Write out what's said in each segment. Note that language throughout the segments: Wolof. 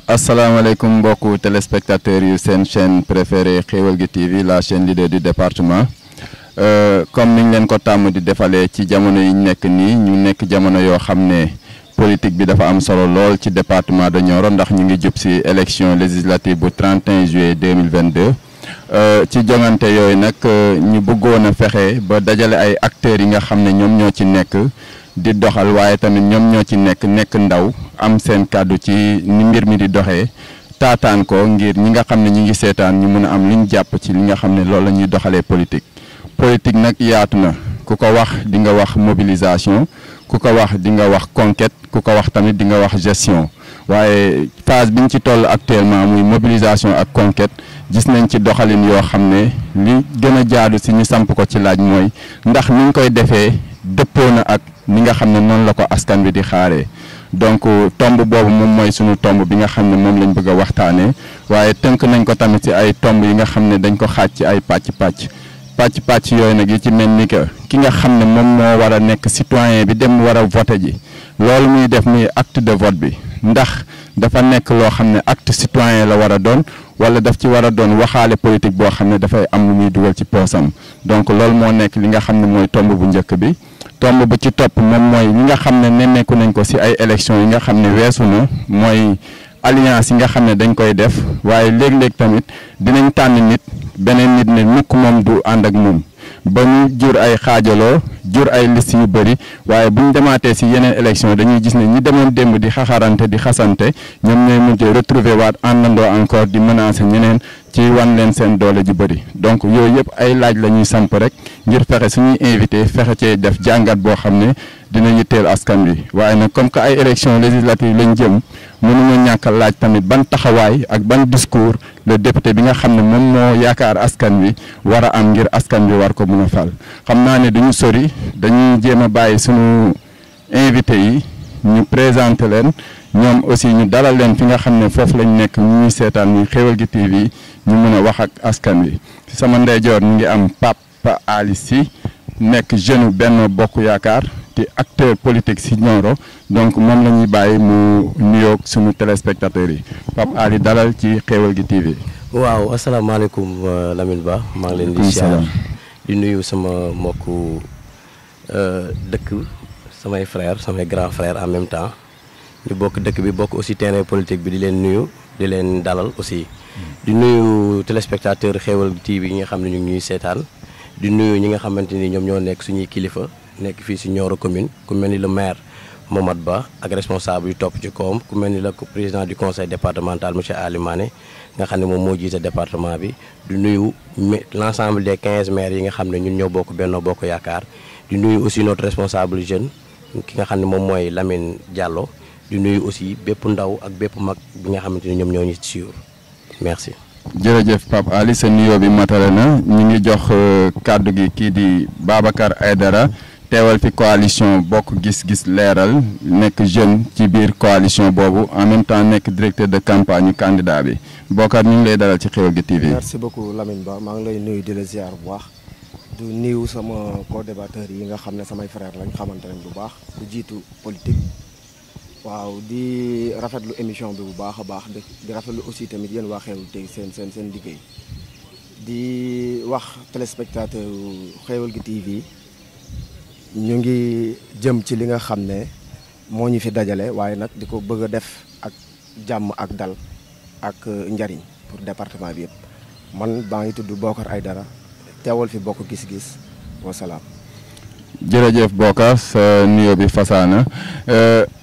asalaamaaleykum mbokku téléspectateurs yu seen chaîne préférée Xéweul gi TV la chaîne leader du département comme niñ leen ko tàmm di defalee ci jamono yi ñu nekk nii ñu nekk jamono yoo xam ne politique bi dafa am solo lool ci département de Nioro ndax ñu ngi jub si élection législative bu 31 juillet 2022 ci jongante yooyu nag ñu bëggoon a fexe ba dajale ay acteurs yi nga xam ne ñoom ñoo ci nekk di doxal waaye tamit ñoom ñoo ci nekk ndaw am seen kàddu ci ni mbir mi di doxee taataan ko ngir ñi nga xam ne ñi ngi seetaan ñu mun a am lu ñu jàpp ci li nga xam ne loolu la ñuy doxalee politique nag yaatu na ku ko wax di nga wax mobilisation ku ko wax di nga wax conquête ku ko wax tamit di nga wax gestion waaye phase bi ñu ci toll actuellement muy mobilisation ak conquête gis nañ ci doxalin yoo xam ne li gën a jaadu si ñu samp ko ci laaj mooy ndax ni ñu koy defee dëppoo na ak ni nga xam ne noonu la ko askan bi di xaaree donc tomb boobu moom mooy sunu tomb bi nga xam ne moom lañ bëgg a waxtaanee waaye tënk nañ ko tamit ci ay tomb yi nga xam ne dañ ko xaaj ci ay pàcc yooyu nag yi ci mel ni que ki nga xam ne moom moo war a nekk citoyen bi dem war a voté ji loolu muy def muy acte de vote bi ndax dafa nekk loo xam ne acte citoyen la war a doon wala daf ci war a doon waxaale politique boo xam ne dafay am lu muy dugal ci poosam donc loolu moo nekk li nga xam ne mooy tomb bu njëkk bi. tomb bu ci topp moom mooy li nga xam ne nemmeeku nañ ko ci ay élections yi nga xam ne weesu na mooy alliance yi nga xam ne dañ koy def waaye léeg-léeg tamit dinañ tànn nit beneen nit ne mukk moom du ànd ak moom ba ñu jur ay xaajaloo jur ay liste yu bëri waaye bu ñu demaatee ci yeneen élection dañuy gis ne ñi demoon démb di xaxarante di xasante ñoom ñooy mujjee retrouver waat àndandoo encore di menacer ñeneen ci wan leen seen doole ju bëri donc yooyu yëpp ay laaj la ñuy samp rek ngir fexe suñuy invité fexe cee def jàngat boo xam ne dina yitteel askan wi waaye nag comme que ay élection législative lañ jëm mënuñu ñàkk laaj tamit ban taxawaay ak ban discours le député bi nga xam ne moom moo yaakaar askan wi war a am ngir askan wi war ko mën a fal xam naa ne duñu sori dañuy jéem a bàyyi suñu invité yi ñu présenté leen ñoom aussi ñu dalal leen fi nga xam ne foofu lañ nekk ñu ñuy seetaan muy Xéweul gi TV ñu mën a wax ak askan wi ci sama ndeyjoor ñu ngi am Pape Ali Sy nekk jeune Benno Bokk Yaakaar di acteur politique ci Nioro donc moom la ñuy bàyyi mu nuyoog suñu téléspectateurs yi Pape Ali dalal ci Xéweul gi TV. waaw asalaamaaleykum Lamine Ba maa ngi leen di siyaar di nuyu sama mbokku dëkk samay frère samay grand frère en même temps ñu bokk dëkk bi bokk aussi terrain politique bi di leen nuyu di leen dalal aussi di nuyu téléspectateur Xéweul TV yi nga xam ne ñu ngi ñuy seetaan di nuyu ñi nga xamante ni ñoom ñoo nekk suñuy kilifa nekk fii si Nioro commune ku mel ni le maire Momad Ba ak responsable yu topp ci kawam ku mel ni le président du conseil départemental monsieur Ali Mané nga xam ne moom moo jiite département bi di nuyu l'ensemble des 15 maires yi nga xam ne ñun ñoo bokk Benno Bokk Yaakaar di nuyu aussi notre responsable jeune ki nga xam ne moom mooy Lamine Diallo di nuyu aussi bépp ndaw ak bépp mag bi nga xamante ni ñoom ñoo ñu suivre merci. jërëjëf Pape Ali sa nuyoo bi matale na ñu ngi jox kàddu gi kii di Babacar Aydara teewal fi coalition bokk gis-gis leeral nekk jeune ci biir coalition boobu en même temps nekk directeur de campagne candidat bi Bokar ñu ngi lay dalal ci Xéweul gi TV. merci beaucoup Lamine Ba maa ngi lay nuyu di la ziar bu baax du nuyu sama co-débatteur yi nga xam ne samay frère lañ xamante nañ bu baax du jiitu politique waaw di rafetlu émission bi bu baax a baax di rafetlu aussi tamit yéen waa Xéweul tey seen liggéey di wax téléspectateur Xéweul gi TV ñu ngi jëm ci li nga xam ne moo ñu fi dajale waaye nag di ko bëgg a def ak jàmm ak dal ak njariñ pour département bi yëpp man baa ngi tudd Bokar Aydara teewal fi bokk gis-gis wasalaam. jërëjëf Bokar sa nuyoo bi fasaana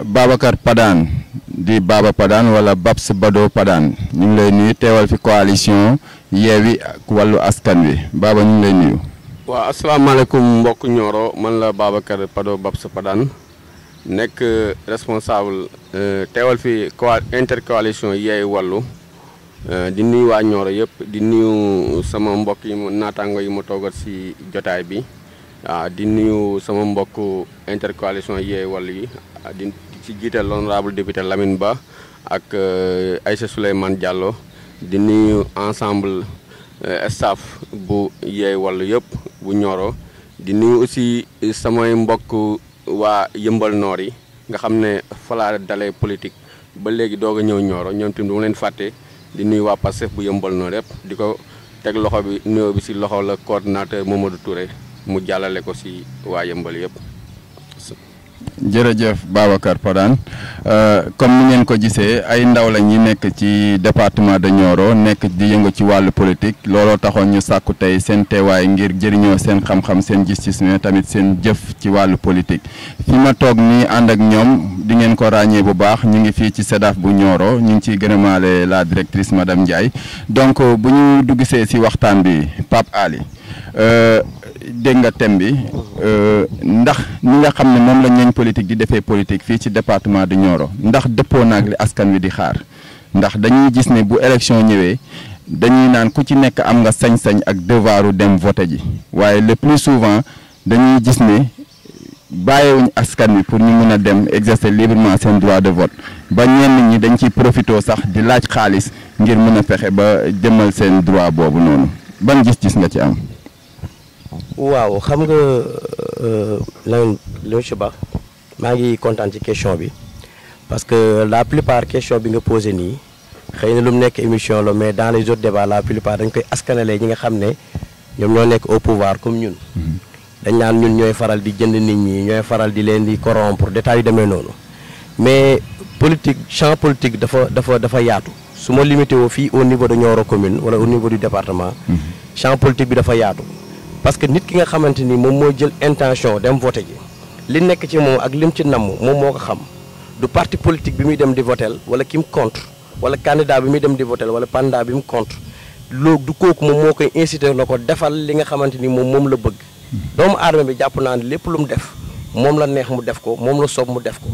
Babacar Padane di Baba Padane wala Babs Bado Padane ñu ngi lay nuyu teewal fi coalition Yewwi ak Wallu Askan Wi Baba ñu ngi lay nuyu. waaw asalaamaaleykum mbokk Nioro man la Babacar Pado Babs Padane nekk responsable teewal fi intercoalition Yewwi Wallu di nuyu waa Nioro yëpp di nuyu sama mbokk yi naataango yi ma toogal ci jotaay bi waaw di nuyu sama mbokk intercoalition Yewwi Wallu yi di ci jiital l'honorable député Lamine Ba ak Aïssa Souleymane Diallo di nuyu ensemble staff bu Yewwi Wallu yëpp bu Nioro di nuyu aussi samay mbokk waa Yëmbal Noor yi nga xam ne fa laa dalee politique ba léegi doog a ñëw Nioro ñoom tamit du ma leen fàtte di nuyu waa Pastef bu Yeumbeul noonu yëpp di ko teg loxo bi nuyoo bi si loxo la coordinateur Mamadou Touré mu jàllale ko si waa Yeumbeul yëpp. jërëjëf Babacar Padane comme ni ngeen ko gisee ay ndaw lañ ñi nekk ci département de Nioro nekk di yëngu ci wàllu politique looloo taxoon ñu sàkku tey seen teewaay ngir jëriñoo seen xam-xam seen gis-gis mais tamit seen jëf ci wàllu politique. fi ma toog nii ànd ak ñoom di ngeen ko ràññee bu baax ñu ngi fii ci SEDAF bu Nioro ñu ngi ciy gërëmaale la directrice madame Ndiaye donc bu ñu duggsee si waxtaan bi Pape Ali. dégg nga thème bi ndax ñi nga xam ne moom la ñeñ politique di defee politique fii ci département de Nioro ndax dëppoo naag li askan wi di xaar ndax dañuy gis ne bu élection ñëwee dañuy naan ku ci nekk am nga sañ-sañ ak devoiru dem voter ji waaye le plus souvent dañuy gis ne bàyyiwuñ askan wi pour ñu mën a dem exercer librement seen droit de vote ba ñenn ñi dañ ciy profité sax di laaj xaalis ngir mën a fexe ba jëmal seen droit boobu noonu ban gis-gis nga ci am. waaw xam nga monsieur Ba maa ngi kontaan ci question bi parce que la plupart question bi nga posé nii xëy na lu mu nekk émission la mais dans les autres débats la plupart dañ koy askanalee ñi nga xam ne ñoom ñoo nekk au pouvoir comme ñun. dañ naan ñun ñooy faral di jënd nit ñi ñooy faral di leen di corrompre détails yu demee noonu mais politique champ politique dafa yaatu su ma limité woo fii au niveau de Nioro commune wala au niveau du département. champ politique bi dafa yaatu. parce que nit ki nga xamante ni moom moo jël intention dem voter ji li nekk ci moom ak lim ci namm moom moo ko xam du parti politique bi muy dem di votel wala ki mu contre wala candidat bi muy dem di votel wala candidat bi mu contre loolu du kooku moom moo koy inciter la ko defal li nga xamante ni moom la bëgg. doomu aadama bi jàpp naa ne lépp lu mu def moom la neex mu def ko moom la soob mu def ko.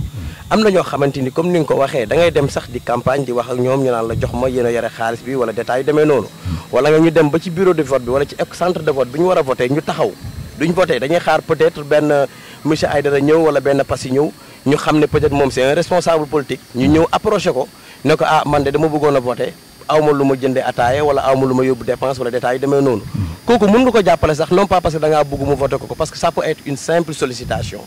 am na ñoo xamante ni comme ni nga ko waxee da ngay dem sax di campagne di wax ak ñoom ñu naan la jox ma yéen a yore xaalis bi wala détail yu demee noonu. wala nga ñu dem ba ci bureau de vote bi wala ci centre de vote bi ñu war a voté ñu taxaw duñ voté dañuy xaar peut-être benn monsieur Aïdara ñëw wala benn Passy ñëw ñu xam ne peut-être moom c'est un responsable politique ñu ñëw approché ko ne ko ah man de dama bëggoon a voté aw ma lu ma jëndee ataaya wala aw ma lu ma yóbbu dépense wala détail yu demee noonu. kooku mën nga ko jàppale sax non pas parce que da ngaa bëgg mu voté ko parce que ça peut être une simple sollicitation.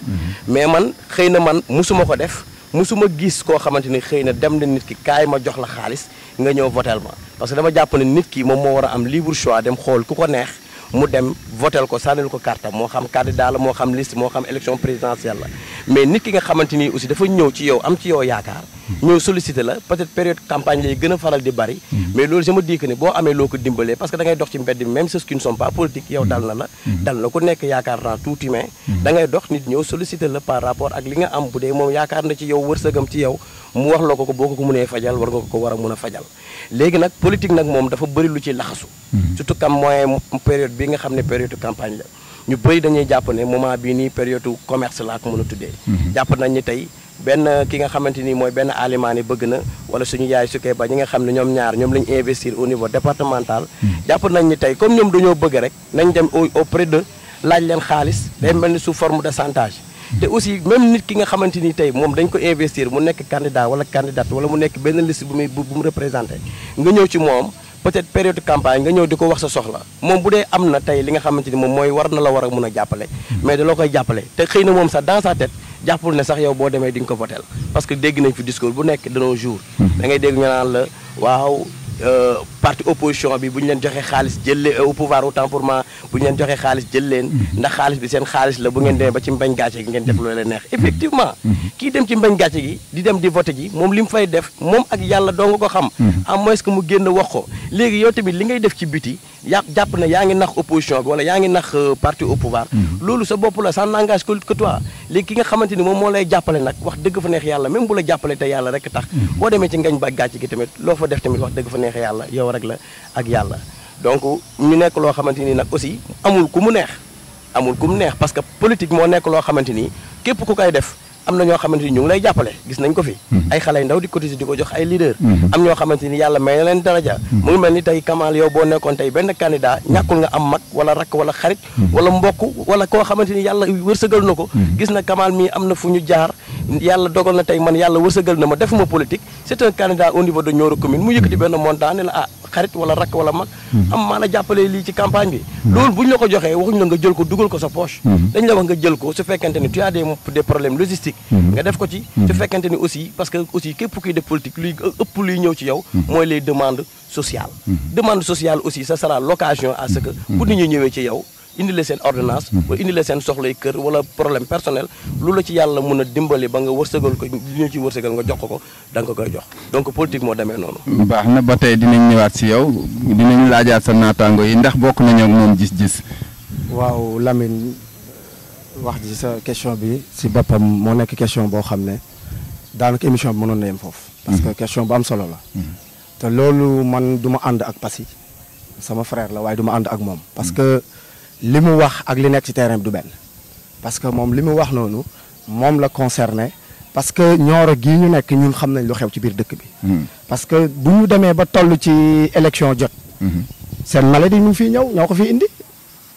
mais man xëy na man musuma ko def. musuma gis koo xamante ni xëy na dem na nit ki kaay ma jox la xaalis nga ñëw votel ma parce que dama jàpp ne nit ki moom moo war a am libre choix dem xool ku ko neex mu dem votel ko sànnil ko carte moo xam candidat la moo xam liste moo xam élection présidentielle la mais nit ki nga xamante ni aussi dafa ñëw ci yow am ci yow yaakaar ñëw sollicité la peut-être période campagne lay gën a faral di bari mais loolu je me dis que ne boo amee loo ko dimbalee parce que da ngay dox ci mbedd même ceux qui ne sont pas politiques yow dal na la dal na ku nekk yaakaar naa tout humain da ngay dox nit ñëw sollicité la par rapport ak li nga am bu dee moom yaakaar na ci yow wërsëgam ci yow mu wax la ko boo ko mënee fajal war nga ko war a mën a fajal léegi nag politique nag moom dafa bëri lu ci laxasu surtout comme moyen période bi nga xam ne période campagne la ñu bëri dañuy jàpp ne moment bii nii période commerce laa ko mën a tuddee jàpp nañ ni tey benn ki nga xamante ni mooy benn alimaani bëgg na wala suñu yaay sukkee ba ñi nga xam ne ñoom ñaar ñoom lañu investir au niveau départemental jàpp nañ ni tey comme ñoom dañoo bëgg rek nañ dem auprès de laaj leen xaalis day mel ni sous forme de chantage te aussi même nit ki nga xamante ni tey moom dañ ko investir mu nekk candidat wala candidate wala mu nekk benn liste bu mu représenté nga ñëw ci moom peut-être période campagne nga ñëw di ko wax sa soxla moom bu dee am na tey li nga xamante ni moom mooy war na la war a mën a jàppale mais da la koy jàppale te xëy na moom sax dans sa tête jàppul ne sax yow boo demee di nga ko votel parce que dégg nañ fi discours bu nekk de nos jours da ngay dégg ñu naan la waaw parti opposition bi bu ñu leen joxee xaalis jël leen au pouvoir autant pour moi bu ñu leen joxee xaalis jël leen ndax xaalis bi seen xaalis la bu ngeen demee ba ci mbañ gàcce gi ngeen def lu leen neex effectivement kii dem ci mbañ gàcce gi di dem di voté ji moom li mu fay def moom ak yàlla doo nga ko xam à moins que mu génn wax ko léegi yow tamit li ngay def ci biti jàpp na yaa ngi nax opposition bi wala yaa ngi nax parti au pouvoir loolu sa bopp la ça n'engage que toi léegi ki nga xamante ni moom moo lay jàppale nag wax dëgg fa neex yàlla même bu la jàppale te yàlla rek tax boo demee ci ngañ ba gàcce gi tamit loo fa def tamit wax dëgg fa neex yàlla yow rek la ak yàlla donc ñu nekk loo xamante ni nag aussi amul ku mu neex parce que politique moo nekk loo xamante ni képp ku koy def am na ñoo xamante ni ñu ngi lay jàppale gis nañ ko fi ay xale yu ndaw di cotiser di ko jox ay leader am ñoo xamante ni yàlla may na leen daraja mu ngi mel ni tey Kamal yow boo nekkoon tey benn candidat ñàkkul nga am mag wala rakk wala xarit wala mbokk wala koo xamante ni yàlla wërsëgal na ko gis na Kamal mii am na fu ñu jaar yàlla dogal na tey man yàlla wërsëgal na ma defuma politique c'est un candidat au niveau de Nioro commune mu yëkkati benn montant ne la ah xarit wala rakk wala mag am maa la jàppale lii ci campagne bi loolu bu ñu la ko joxee waxuñu la nga jël ko dugal ko sa poche dañ la wax nga jël ko su fekkente ni tu as des problèmes logistiques nga def ko ci su fekkente ni aussi parce que aussi képp kuy def politique luy ëpp luy ñëw ci yow mooy les demandes sociales demande sociale aussi ça sera l'occasion à ce que bu nit ñi ñëwee ci yow indi la seen ordonnance wala indi la seen soxlay kër wala problème personnel lu la ci yàlla mën a dimbali ba nga wërsëgal ko li ñu ci wërsëgal nga jox ko da nga koy jox donc politique moo demee noonu. baax na ba tey dinañ ñëwaat si yow dinañu laajaat sa naataango yi ndax bokk nañu ak moom gis-gis. waaw Lamine wax ji sa question bi si boppam moo nekk question boo xam ne daanaka émission bi mënoon na yem foofu. parce que question bu am solo la. te loolu man du ma ànd ak Passy sama frère la waaye du ma ànd ak moom parce que. li mu wax ak li nekk ci terrain bi du benn parce que moom li mu wax noonu moom la concerné parce que Nioro gii ñu nekk ñun xam nañ lu xew ci biir dëkk bi. parce que bu ñu demee ba toll ci élection jot. seen maladie ñu fii ñëw ñoo ko fi indi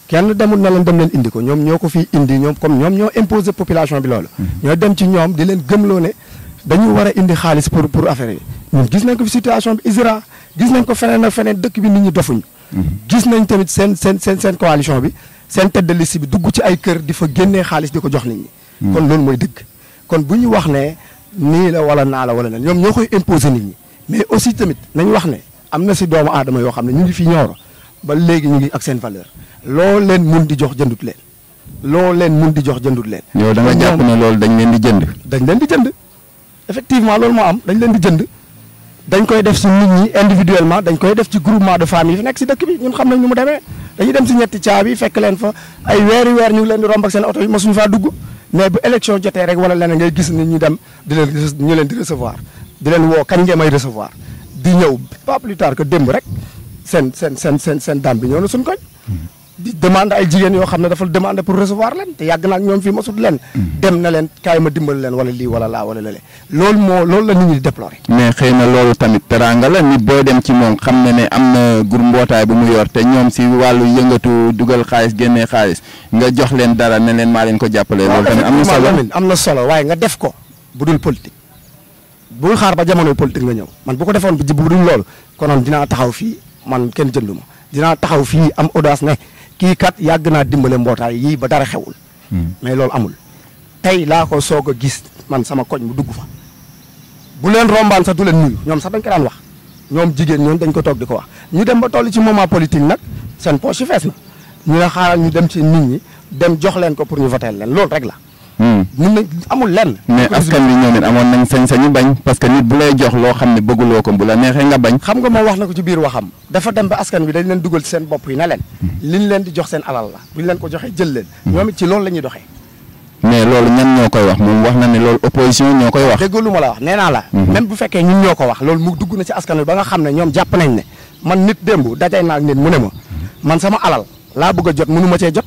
kenn demul na leen dem leen indi ko ñoom ñoo ko fi indi ñoom comme ñoom ñoo imposer population bi loolu. ñoo dem ci ñoom di leen gëmloo ne dañu war a indi xaalis pour affaire yi ñun gis nañ ko fi situation bi ISRA gis nañ ko feneen ak feneen dëkk bi nit ñi dofuñu. gis nañ tamit seen coalition bi seen tête de liste bi dugg ci ay kër di fa génnee xaalis di ko jox nit ñi. kon loolu mooy dëgg. kon bu ñu wax ne nii la wala naa la wala na ñoom ñoo koy imposer nit ñi mais aussi tamit nañ wax ne am na si doomu aadama yoo xam ne ñu ngi fi Nioro ba léegi ñu ngi ak seen valeur loo leen mun di jox jëndut leen loo leen mun di jox jëndut leen. yow da nga jàpp ne loolu dañ leen di jënd. dañ leen di jënd effectivement loolu moo am dañ leen di jënd. dañ koy def si nit ñi individuellement dañ koy def ci groupement de famille yi fi nekk si dëkk bi ñun xam nañ nu mu demee dañuy dem si ñetti caabi fekk leen fa ay weer ñu ngi leen di romb ak seen oto yi mosuñu faa dugg mais bu élection jotee rek wala leneen ngay gis ni ñu dem di leen ñu leen di recevoir di leen woo kañ ngeen may recevoir di ñëw pas plus tard que démb rek seen dame bi ñëw na suñ koñ di demande ay jigéen yoo xam ne dafa demande pour recevoir leen te yàgg naa ak ñoom fii mosut leen dem na leen kaay ma dimbal leen wala lii wala laa wala lale loolu la nit ñi di déplorer. mais xëy na loolu tamit teraanga la nit booy dem ci moom xam ne am na gur mbootaay bu mu yor te ñoom si wàllu yëngatu dugal xaalis génnee xaalis nga jox leen dara ne leen maa leen ko jàppalee. loolu tamit am na solo am na solo waaye nga def ko bu dul politique bul xaar ba jamonoy politique nga ñëw man bu ko defoon bu dul loolu konoon dinaa taxaw fii man kenn jëndu ma dinaa taxaw fii am audace ne kii kat yàgg naa dimbale mbootaay yii ba dara xewul. mais loolu amul tey laa ko soog a gis man sama koñ mu dugg fa bu leen rombaan sax du leen nuyu ñoom sax dañ ko daan wax ñoom jigéen ñoom dañ ko toog di ko wax ñu dem ba toll ci moment politique nag seen poche yi fees na ñu ne xaaral ñu dem ci nit ñi dem jox leen ko pour ñu voter leen loolu rek la. mun nañ amul lenn. mais askan bi ñoom it amoon nañ sañ-sañu bañ parce que nit bu lay jox loo xam ne bëgguloo ko bu la neexee nga bañ. xam nga moo wax na ko ci biir waxam dafa dem ba askan bi dañ leen dugal ci seen bopp yi ne leen. liñ leen di jox seen alal la buñ leen ko joxee jël leen. ñoom it ci loolu la ñuy doxee. mais loolu ñan ñoo koy wax moom wax na ne loolu opposition ñoo koy wax. dégg lu ma la wax nee naa la. même bu fekkee ñun ñoo ko wax loolu mu dugg na ci askan wi ba nga xam ne ñoom jàpp nañ ne man nit démb dajay naa ak nit mu ne ma man sama alal laa bëgg a jot mënu ma cee jot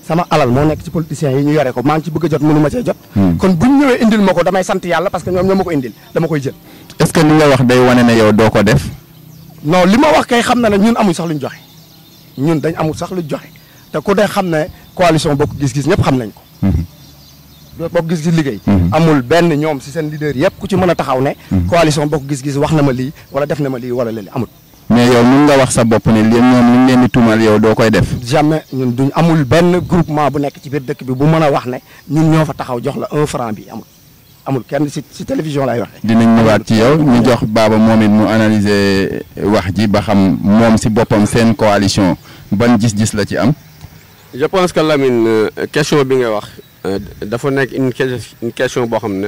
sama alal moo nekk ci politiciens yi ñu yore ko maa ngi ci bëgg a jot mënu ma cee jot. kon buñ ñëwee indil ma ko damay sant yàlla parce que ñoom ñoo ma ko indil dama koy jël. est-ce que li nga wax day wane ne yow doo ko def. non li ma wax kay xam na ne ñun amuñ sax luñ joxe ñun dañ amul sax luñ joxe te ku dee xam ne coalition bokk gis-gis ñëpp xam nañ ko. bokk gis-gis liggéey. amul benn ñoom si seen leader yëpp ku ci mën a taxaw ne. coalition bokk gis-gis wax na ma lii wala def na ma lii wala léegi amul. mais yow mun nga wax sa bopp ne li ñoom li ñu leen di tuumal yow doo koy def. jamais ñun duñ amul benn groupement bu nekk ci biir dëkk bi bu mën a wax ne ñun ñoo fa taxaw jox la 1 franc bi amul kenn si télévision lay waxee. dinañ ñëwaat ci yow ñu jox Baba moom it mu analyser wax ji ba xam moom si boppam seen coalition ban gis-gis la ci am. je pense que Lamine question bi nga wax dafa nekk une question boo xam ne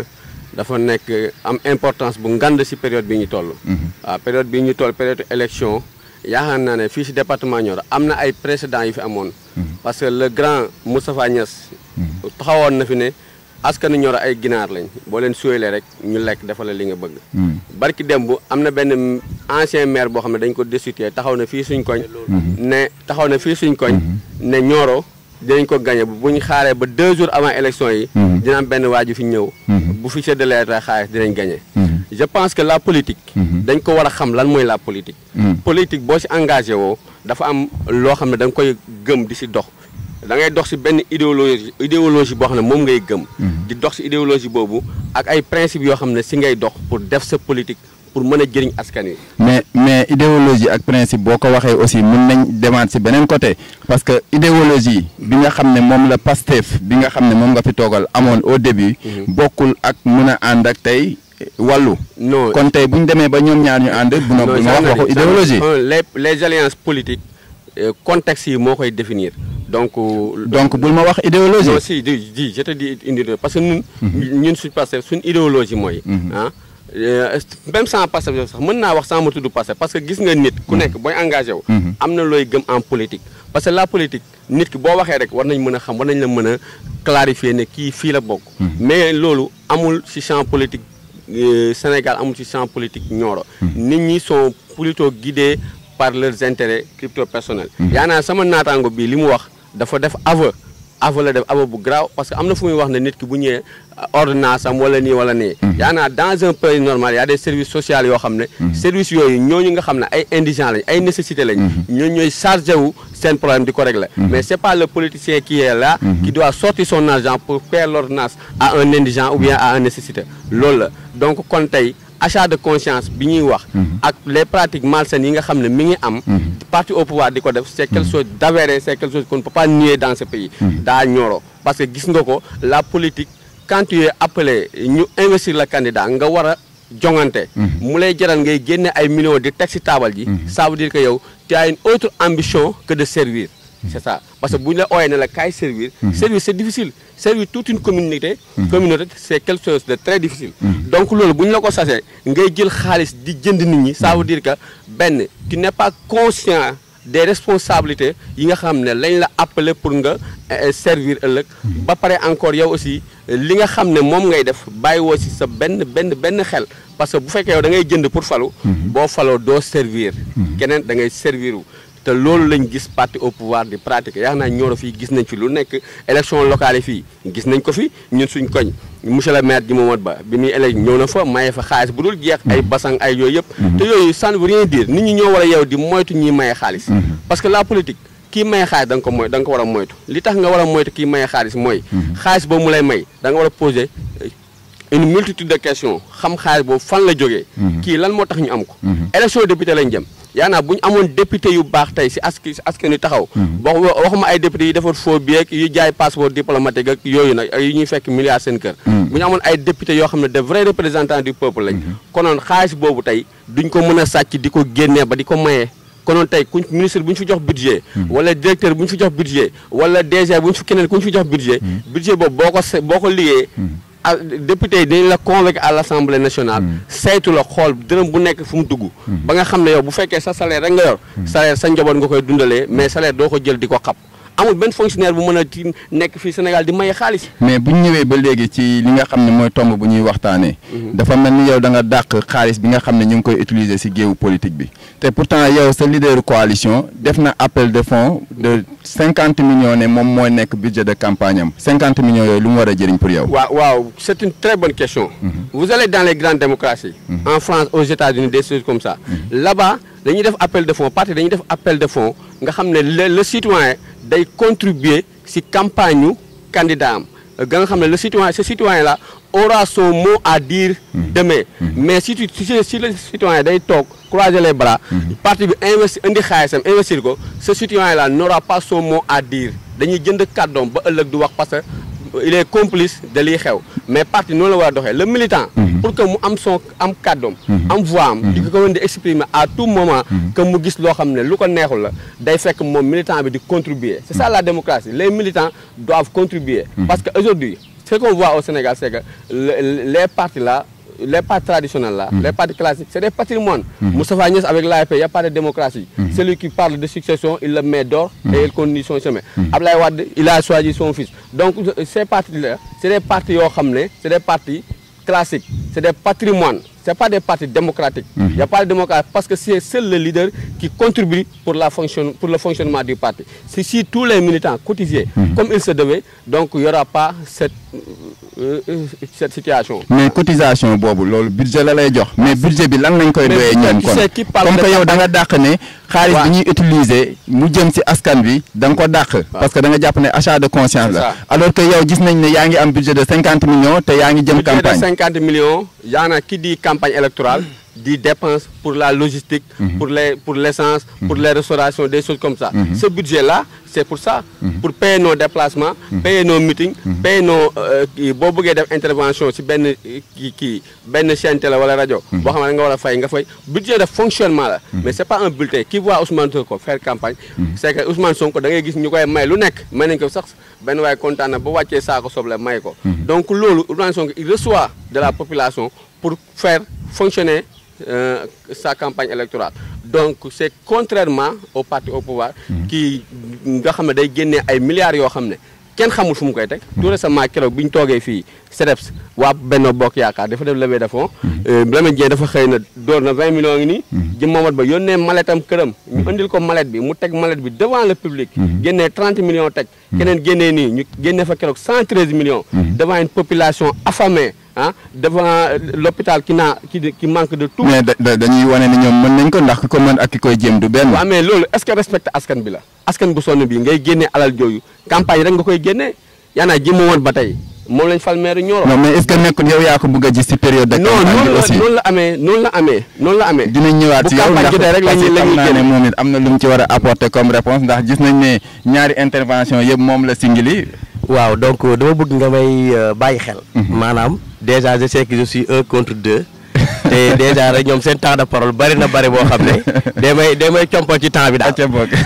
dafa nekk am importance bu ngand ci période bi ñu toll. waaw période bi ñu toll période élection yaakaar naa ne fii ci département Nioro am na ay précédents yu fi amoon. parce que le grand Moustapha Niass. taxawoon na fi ne askanu Nioro ay ginaar lañ boo leen suylee rek ñu lekk defal la li nga bëgg. barki démb am na benn ancien maire boo xam ne dañ ko destitué taxaw na fii suñ koñ. ne Nioro dinañ ko gagné bu ñu xaaree ba 2 jours avant élection yi. dina am benn waaju fi ñëw. bu fi séddalee xaalis dinañ gagné. je pense que la politique. dañ ko war a xam lan mooy la politique. politique boo ci engagé woo dafa am loo xam ne da nga koy gëm di ci dox. da ngay dox ci benn idéologie boo xam ne moom ngay gëm. di dox ci idéologie boobu ak ay principes yoo xam ne ci ngay dox pour def sa politique pour mën a jëriñ askan wi. mais idéologie ak principe boo ko waxee aussi mën nañ demaat si beneen côté parce que idéologie bi nga xam ne moom la Pastef bi nga xam ne moom nga fi toogal amoon au début. bokkul ak mën a ànd ak tey wàllu. non kon tey bu ñu demee ba ñoom ñaar ñu ànd. bu ma wax waxu idéologie. les alliances politiques contexte yi moo koy définir. donc bul ma wax idéologie. non si je te dis une idéologie parce que ñun suñ Pastef suñ idéologie mooy. même sans Pastef sax mën naa wax sans ma tudd Pastef parce que gis nga nit ku nekk booy engagé wu. am na looy gëm en politique. parce que la politique nit ki boo waxee rek war nañ mën a xam war nañ la mën a clarifier ne kii fii la bokk. mais loolu amul ci champ politique Sénégal amul ci champ politique Nioro. nit ñi sont plutôt guidés par leurs intérêts crypto personnels. yaa naa sama naataango bii li mu wax dafa def aveu la def aveu bu grave parce que am na fu muy wax ne nit ki bu ñëwee ordonnance am wala nii wala nii. yaa naa dans un pays normal y a des services sociaux yoo xam ne. services yooyu ñooñu nga xam ne ay indigents lañ ay nécessité lañ. ñooñu ñooy chargé wu seen problème di ko régler. mais c'est pas le politicien qui est là. qui doit sortir son argent pour faire l'ordonnance à un indigent ou bien à un nécessité loolu la donc kon tey. achat de conscience bi ñuy wax ak les pratiques malsaines yi nga xam ne mi ngi am parti au pouvoir di ko def c'est quelque chose d'avéré c'est quelque chose qu'on ne peut pas nier dans ce pays daa Nioro parce que gis nga ko la politique quand tu es appelé ñu investir le candidat nga war a jongante mu lay jaral ngay génne ay millions di teg ci taabal ji ça veut dire que yow tu as une autre ambition que de servir c'est ça parce que bu ñu la ooyee ne la kaay servir c'est difficile servir toute une communauté c'est quelque chose de très difficile donc loolu bu ñu la ko sasee ngay jël xaalis di jënd nit ñi ça veut dire que benn tu n'es pas conscient des responsabilités yi nga xam ne lañ la appelé pour nga servir ëllëg ba pare encore yow aussi li nga xam ne moom ngay def bàyyiwoo ci sa benn xel parce que bu fekkee yow da ngay jënd pour falu boo faloo doo servir keneen da ngay servir wu te loolu lañ gis parti au pouvoir di pratiquer yaa naa Nioro fii gis nañ fi lu nekk élection locale yi fii gis nañ ko fi ñun suñ koñ monsieur le maire ji Momadou Ba bi muy élect ñëw na fa maye fa xaalis bu dul jeex ay basang ay yooyu yëpp te yooyu ça ne veut rien dire nit ñi ñoo war a yow di moytu ñuy maye xaalis parce que la politique kii maye xaalis da nga ko war a moytu li tax nga war a moytu kii maye xaalis mooy xaalis boobu mu lay may da nga war a poser une multitude de questions xam xaalis boobu fan la jógee kii lan moo tax ñu am ko élection député lañ jëm yaa naa bu ñu amoon député yu baax tey si askan yu taxaw waxuma ay député yi defar faux billets yu jaay passeport diplomatique ak yooyu nag yu ñuy fekk milliards seen kër bu ñu amoon ay député yoo xam ne de vrais représentants du peuple lañ konoon xaalis boobu tey duñ ko mën a sàcc di ko génnee ba di ko mayee konoon tey ku ministre bu ñu fi jox budget wala directeur bu ñu fi jox budget wala DG bu ñu fi keneen ku ñu fi jox budget boobu boo ko liggéeyee député yi dañ la convoqué à l'Assemblée nationale saytu la xool dërëm bu nekk fu mu dugg ba nga xam ne yow bu fekkee sa salaire rek nga yor salaire sa njaboot nga koy dundalee mais salaire doo ko jël di ko xab amul benn fonctionnaire bu mën a nekk fii Sénégal di maye xaalis. mais bu ñu ñëwee ba léegi ci li nga xam ne mooy tomb bu ñuy waxtaanee. dafa mel ni yow da nga dàq xaalis bi nga xam ne ñu ngi koy utiliser ci géewu politique bi te pourtant yow sa leader coalition def na appel de fonds de 50 millions ne moom mooy nekk budget de campagne am 50 millions yooyu lu mu war a jëriñ pour yow. waaw c'est une très bonne question. Vous allez dans les grandes démocraties. En France, aux États-Unis, des choses comme ça. Là-bas dañuy def appel de fonds parti dañuy def appel de fonds nga xam ne le citoyen day contribuer ci campagne ñu candidat am nga xam ne ce citoyen là aura son mot à dire demain. Mais si le citoyen day toog croiser les bras parti bi indi xaalisam investir ko ce citoyen là n'aura pas son mot à dire dañuy jënd kàddoom ba ëllëg du wax parce que il est complice de liy xew mais parti noonu la war a doxee le militant pour que mu am kàddoom am voix am di ko mën di exprimer à tout moment que mu gis loo xam ne lu ko neexul la day fekk moom militant bi di contribuer c'est ça la démocratie les militants doivent contribuer parce que aujourd'hui ce qu'on voit au Sénégal c'est que les partis là les partis traditionnels là, les partis classiques, c'est des patrimoines. Moustapha Niasse avec l'AFP, il n'y a pas de démocratie. Celui qui parle de succession, il le met d'or et il continue son chemin. Abdoulaye Wade, il a choisi son fils. Donc ces partis-là, c'est des partis c'est des partis classiques, c'est des patrimoines. C'est pas des partis démocratiques. Il n'y a pas de démocratie parce que c'est seul le leader qui contribue pour le fonctionnement du parti. Si tous les militants cotisaient comme il se devait, donc il n'y aura pas cette situation. Mais cotisation boobu loolu budget la lay jox mais budget bi lan lañ koy doyee ñoom kon comme que yow da nga dàq ne xaalis bi ñuy utiliser mu jëm ci askan bi da nga ko dàq parce que da nga jàpp ne achat de conscience la alors que yow gis nañ ne yaa ngi am budget de 50 millions te yaa ngi jëm campagne budget de 50 millions yaa na ki di campagne électorale des dépenses pour la logistique, pour l'essence, pour les restaurations, des choses comme ça. Ce budget-là, c'est pour ça, pour payer nos déplacements, payer nos meetings, payer nos interventions si ben chaîne télé wala radio, budget de fonctionnement là. Mais c'est pas un bulletin qui voit Ousmane Sonko faire campagne. C'est que Ousmane Sonko da ngay gis ñu koy may lu nekk may nañ ko sax ben way kontaan na ba wàccee saako soble may ko. Donc loolu Ousmane Sonko il reçoit de la population pour faire fonctionner sa campagne électorale. Donc c'est contrairement au parti au pouvoir qui nga xam ne day génnee ay milliards yoo xam ne kenn xamul fu mu koy teg. tout récemment keroog bi ñu toogee fii CDEPS waa Benno Bokk Yaakaar dafa def levée de fonds. Lamine Dieng dafa xëy na door na 20 millions ngi nii. Jim Mamadou Ba yónnee maletam këram. ñu indil ko malet bi mu teg malet bi devant le public. génnee 30 millions teg. keneen génnee nii ñu génnee fa keroog 113 millions. devant une population affamée. Devant l'hôpital qui manque de tout. Mais dañuy wane ni ñoom mën nañ ko ndax ko mën ak ki koy jéem du benn. waaw mais loolu est-ce que respecte askan bi la askan bu sonn bi ngay génne alal jooyu campagne rek nga koy génne yaa naa jëmmoo woon ba tey moom lañ fal maire Nioro. non mais est-ce que nekkul yow yaa ko bëgg a gis ci période de campagne bi aussi noonu la amee. dinañ ñëwaat ci yow ndax rek la ñuy génne moom it am na lu mu ci war a apporter comme réponse ndax gis nañ ne ñaari intervention yëpp moom la singili. waaw donc dama bëgg nga may bàyyi xel. maanaam déjà je sais que je suis 1 contre 2. te déjà rek ñoom seen temps de parole bari na bari boo xam ne day may compal ci temps bi daal.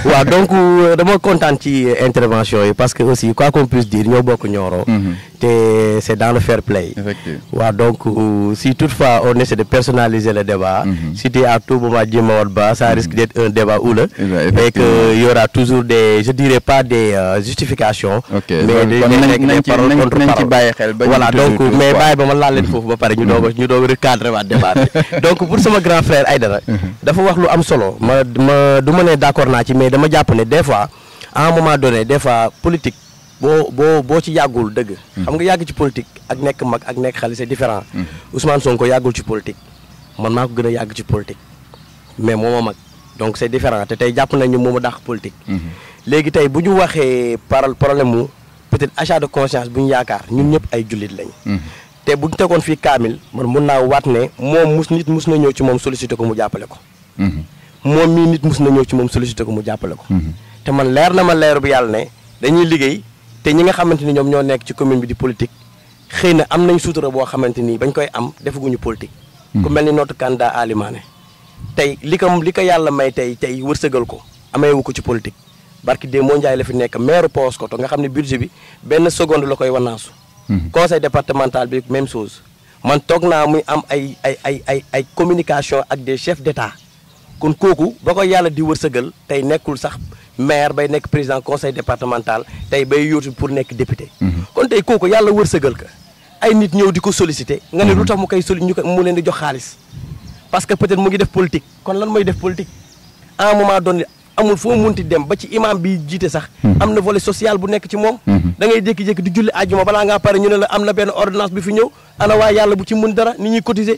waaw donc dama kontaan ci intervention yi parce que aussi quoi qu'on puisse dire ñoo bokk Nioro. te c'est dans le fair play. Effectivement. waaw donc si toutefois on essaie de personnaliser le débat. si tu es à tout moment Djim Mamadou Ba ça risque d'être un débat houleux. et que y aura toujours des je dirais pas des justifications. mais des paroles contre paroles. voilà donc mais bàyyi ba ma laal leen foofu ba pare ñu doog a recadrer waat débat bi. donc pour sama grand frère Aïdara. dafa wax lu am solo ma du ma ne d'accord naa ci mais dama jàpp ne des fois à un moment donné des fois politique. boo ci yàggul dëgg. xam nga yàgg ci politique ak nekk mag ak nekk xale c'est différent. Ousmane Sonko yàggul ci politique man maa ko gën a yàgg ci politique mais moo ma mag donc c'est différent te tey jàpp nañu moom a dàq politique. léegi tey bu ñu waxee problème mu peut-être achat de conscience bu ñu yaakaar ñun ñëpp ay jullit lañ. te bu ñu tegoon fii kaamil man mun naa waat ne moom nit mus na ñëw ci moom sollicité ko mu jàppale ko. moom mii nit mus na ñëw ci moom sollicité ko mu jàppale ko. te man leer na ma leer bu yàlla ne dañuy liggéey. te ñi nga xamante ni ñoom ñoo nekk ci commune bi di politique xëy na am nañ suutura boo xamante ni bañ koy am defaguñu politique. ku mel ni notre candidat Ali Mané tey li ko yàlla may tey wërsëgal ko ameewu ko ci politique barki de moo Ndiaye la fi nekk maire Paoskoto nga xam ne budget bi benn seconde la koy wanaasu. conseil départemental bi même chose man toog naa muy am ay communication ak des chefs d'État kon kooku ba ko yàlla di wërsëgal tey nekkul sax. maire bay nekk président conseil départemental tey bay yóotu pour nekk député. kon tey kooku yàlla wërsëgal ka ay nit ñëw di ko solliciter. nga ne lu tax mu koy mu leen di jox xaalis. parce que peut-être mu ngi def politique kon lan mooy def politique à un moment donné amul foo munti dem ba ci imam bi jiite sax. am na volet social bu nekk ci moom. da ngay jékki-jékki di julli àjjuma balaa ngaa pare ñu ne la am na benn ordonnance bi fi ñëw ana waa yàlla bu ci mun dara ni ñuy cotiser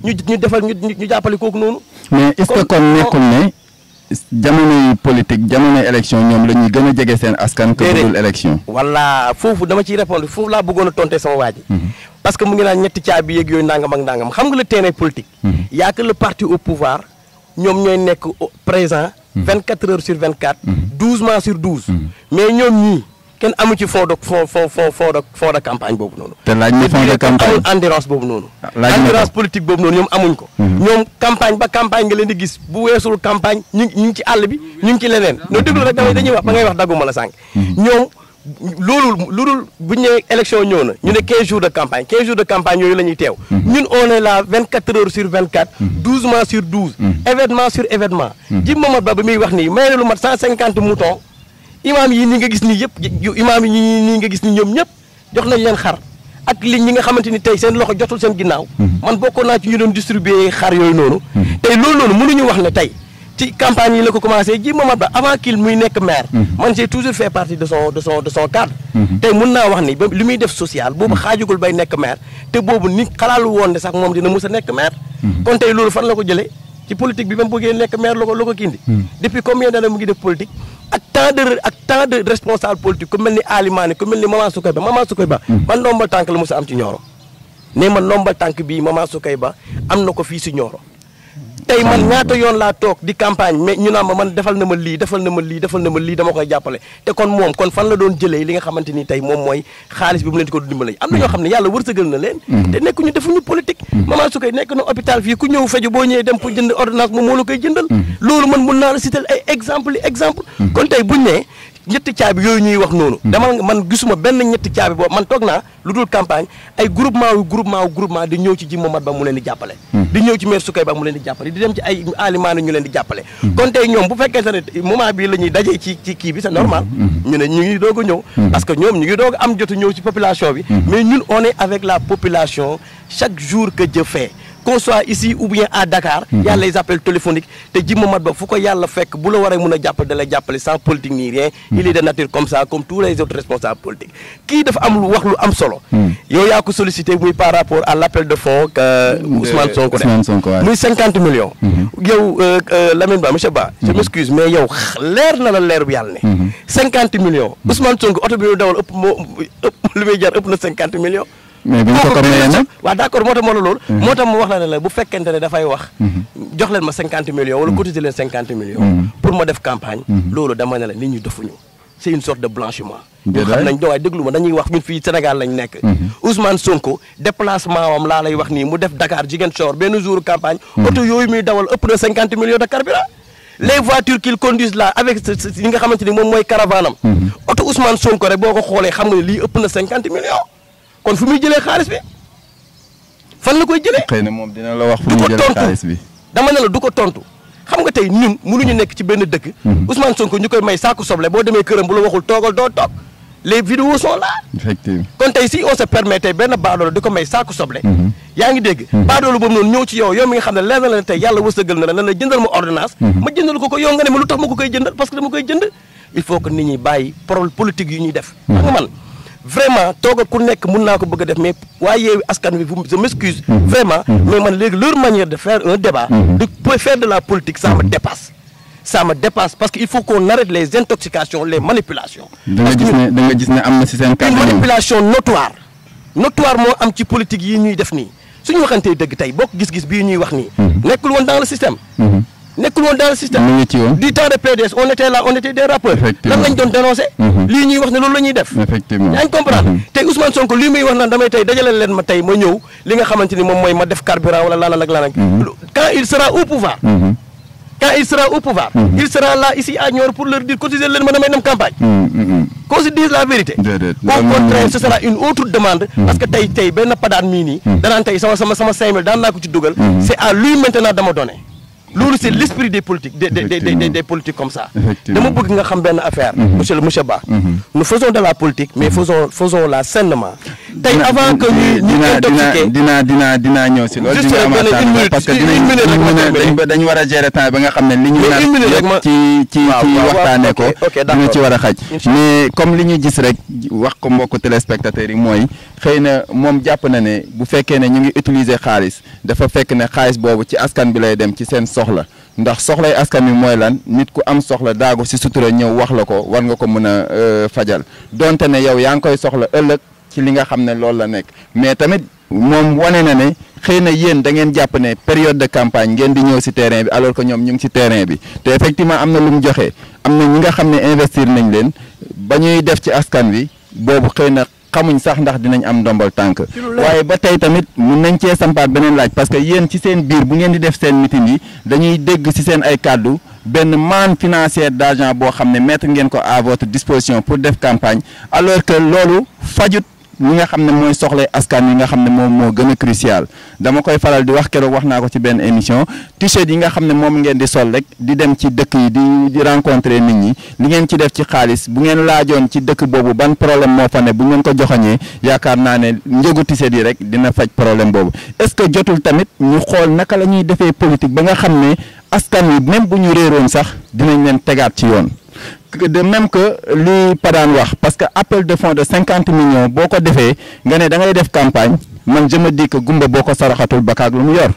ñu defal ñu jàppale kooku noonu. mais est-ce que kon nekkul ne. jamonoy politique jamonoy élection ñoom la ñuy gën a jege seen askan. que budul élection. voilà foofu dama ciy répondre foofu laa bëggoon a tonté sama waa ji. parce que mu ngi naan ñetti caabi yeeg yooyu nangam ak nangam xam nga le terrain politique. y a que le parti au pouvoir ñoom ñooy nekk présent. 24 heures sur 24. 12 mois sur 12. mais ñoom ñii kenn amu ci fond de campagne boobu noonu. te laaj na fond de campagne amul endurance boobu noonu. endurance politique boobu noonu ñoom amuñ ko. ñoom campagne ba campagne nga leen di gis bu weesul campagne ñu ngi ci àll bi ñu ngi ci leneen. noo déglu rek dañuy wax ba ngay wax dagguma la sànq. ñoom loolu bu ñu nee élection ñëw na ñu ne 15 jours de campagne 15 jours de campagne yooyu la ñuy teew. ñun on est là 24 heures sur 24. 12 mois sur 12. événement sur événement. Djim Mamadou Ba bi muy wax nii may na lu mat 150 moutons. imaam yi nii nga gis nii yëpp imaam yi nii nga gis nii ñoom ñëpp jox nañ leen xar ak li ñi nga xamante ni tey seen loxo jotul seen ginnaaw. man bokkoon naa ci ñu doon distribuer xar yooyu noonu. tey loolu noonu mënuñu wax ne tey ci campagne yi la ko commencé Djim Mamadou Ba avant qu'il muy nekk maire. man j'ai toujours fait partie de son cadre. tey mun naa wax ni ba li muy def social boobu xaajugul bay nekk maire te boobu nit xalaalu woon ne sax moom dina mus a nekk maire. kon tey loolu fan la ko jëlee ci politique bi ba mu bëggee nekk maire la ko kindi. depuis combien d'années mu ngi def politique. ak tant de responsable politique ku mel ni Ali Mané ku mel ni Maman Soukay Ba man ndombal tànk la mos a am ci Nioro ne ma ndombal tànk bii Maman Soukay Ba am na ko fii si Nioro tey man ñaata yoon laa toog di campagne mais ñu naan ma man defal na ma lii dama koy jàppale te kon moom kon fan la doon jëlee li nga xamante ni tey moom mooy xaalis bi mu leen di ko dimbale am na ñoo xam ne yàlla wërsëgal na leen te nekkuñu defuñu politique maman su koy nekk na hôpital fii ku ñëw feju boo ñëwee dem pour jënd ordonnance moom moo la koy jëndal loolu man mun naa la citer ay exemple kon tey buñ ne ñetti caabi yooyu ñuy wax noonu dama man gisuma benn ñetti caabi boobu man toog naa lu dul campagne ay groupement di ñëw ci ji Momat Ba mu leen di jàppale di ñëw ci maire Soukay Ba mu leen di jàppale di dem ci ay alimaani ñu leen di jàppale kon tey ñoom bu fekkente ne moment bii la ñuy dajee ci kii bi c'est normal ñu ne ñu ngi doog a ñëw parce que ñoom ñu ngi doog a am jotu ñëw ci population bi mais ñun on est avec la population chaque jour que Dieu fait qu'on soit ici ou bien à Dakar y a les appels téléphoniques te ji Momat Ba fu ko yàlla fekk bu la waree mën a jàppale da lay jàppale sans politique ni rien il est de nature comme ça comme tous les autres responsables politiques kii dafa am lu wax lu am solo yow yaa ko sollicité muy par rapport à l'appel de fonds que Ousmane Sonko def muy 50 millions yow Lamine Ba monsieur Ba je m'excuse mais yow leer na la leer bu yàlla ne 50 millions Ousmane Sonko oto bi ñu dawal ëpp li muy jar ëpp na 50 millions mais bi ñu ko mayee nag waaw d'accord moo tax moo la loolu moo tax mu wax la ne la bu fekkente ne dafay wax jox leen ma 50 millions wala cotiser leen 50 millions pour ma def campagne loolu dama ne la nit ñi defuñu c'est une sorte de blanchiment ñu xam nañ waaye déglu ma dañuy wax ñun fii Sénégal lañ nekk Ousmane Sonko déplacement am laa lay wax nii mu def Dakar Ziguinchor benn jour campagne oto yooyu muy dawal ëpp na 50 millions de carburant les voitures qu'ils conduisent là avec yi nga xamante ni moom mooy caravane am oto Ousmane Sonko rek boo ko xoolee xam nga ne lii ëpp na 50 millions kon fu muy jëlee xaalis bi fan la koy jëlee. xëy na moom dina la wax fu muy jëlee xaalis bi dama ne la du ko tontu xam nga tey ñun mënuñu nekk ci benn dëkk. Ousmane Sonko ñu koy may saako soble boo demee këram bu la waxul toogal doo toog les vidéos sont là. effectivement kon tey si on se permet tey benn baadoolo di ko may saako soble. yaa ngi dégg. baadoolo boobu noonu ñëw ci yow mi nga xam ne leer na la tey yàlla wërsëgal na la jëndal ma ordonnance. ma jëndal ko yow nga ne ma lu tax ma ko koy jëndal parce que dama koy jënd il faut que nit ñi bàyyi problème politique yu ñuy def. xam nga man. vraiment toogal ku nekk mun naa ko bëgg a def mais waaye Yewwi Askan Wi je m'excuse vraiment mais man léegi leur manière de faire un débat de faire de la politique ça me dépasse parce que il faut qu'on arrête les intoxications les manipulations da nga gis ne am na ci seen une manipulation notoire moo am ci politique yi ñuy def nii suñu waxantee dëgg tey bokk gis-gis bii ñuy wax nii nekkul woon dans le système du temps de PDS on était là on était des rappeurs lan lañ doon dénoncer lii ñuy wax ne loolu la ñuy def effectivement yaa ngi comprendre tey Ousmane Sonko lii muy wax naan damay tey dajale leen ma tey ma ñëw li nga xamante ni moom mooy ma def carburant wala laanal ak laanal quand il sera au pouvoir il sera là ici à Nioro pour leur dire cotiser leen ma damay dem campagne qu'on se dise la vérité au contraire ce sera une autre demande parce que tey benn padaan mii nii danaan tey sama 5000 daan naa ko ci dugal c'est à lui maintenant dama donné loolu c'est l'esprit des politiques des politiques comme ça dama bëgg nga xam benn affaire monsieur Ba nous faisons de la politique mais faisons la sainement tey avant que ñu intoxiqué dinaa ñëw si loolu dina amaat parce que dañu war a gérer temps ba nga xam ne li ñu naan ci waxtaanee ko dina ci war a xaj mais comme li ñu gis rek wax ko mbokku téléspectateurs yi mooy xëy na moom jàpp na ne bu fekkee ne ñu ngi utiliser xaalis dafa fekk ne xaalis boobu ci askan bi lay dem ci seen soxla ndax soxlay askan wi mooy lan nit ku am soxla daagu si sutura ñëw wax la ko war nga ko mën a fajal donte ne yow yaa ngi koy soxla ëllëg ci li nga xam ne loolu la nekk mais tamit moom wane na ne xëy na yéen da ngeen jàpp ne période de campagne ngeen di ñëw si terrain bi alors que ñoom ñu ngi si terrain bi te effectivement am na lu mu joxe am na ñi nga xam ne investir nañ leen ba ñuy def ci askan wi boobu xëy na xamuñ sax ndax dinañ am ndombal tànk waaye ba tey tamit mun nañ cee sampaat beneen laaj parce que yéen ci seen biir bu ngeen di def seen meeting yi dañuy dégg ci seen ay kàddu benn manne financière d'argent boo xam ne mettre ngeen ko à votre disposition pour def campagne alors que loolu fajut li nga xam ne mooy soxlay askan yi nga xam ne moom moo gën a crucial dama koy faral di wax keroog wax naa ko ci benn émission t-shirt yi nga xam ne moom ngeen di sol rek di dem ci dëkk yi di rencontrer nit ñi li ngeen ci def ci xaalis bu ngeen laajoon ci dëkk boobu ban problème moo fa ne bu ngeen ko joxoñee yaakaar naa ne njëgu t-shirt yi rek dina faj problème boobu est-ce que jotul tamit ñu xool naka la ñuy defee politique ba nga xam ne askan wi même bu ñu réeroon sax dinañ leen tegaat ci yoon de même que li Padane wax parce que appel de fonds de 50 millions boo ko defee nga ne da ngay def campagne man je me dis que gumba boo ko saraxatul bakaag lu mu yor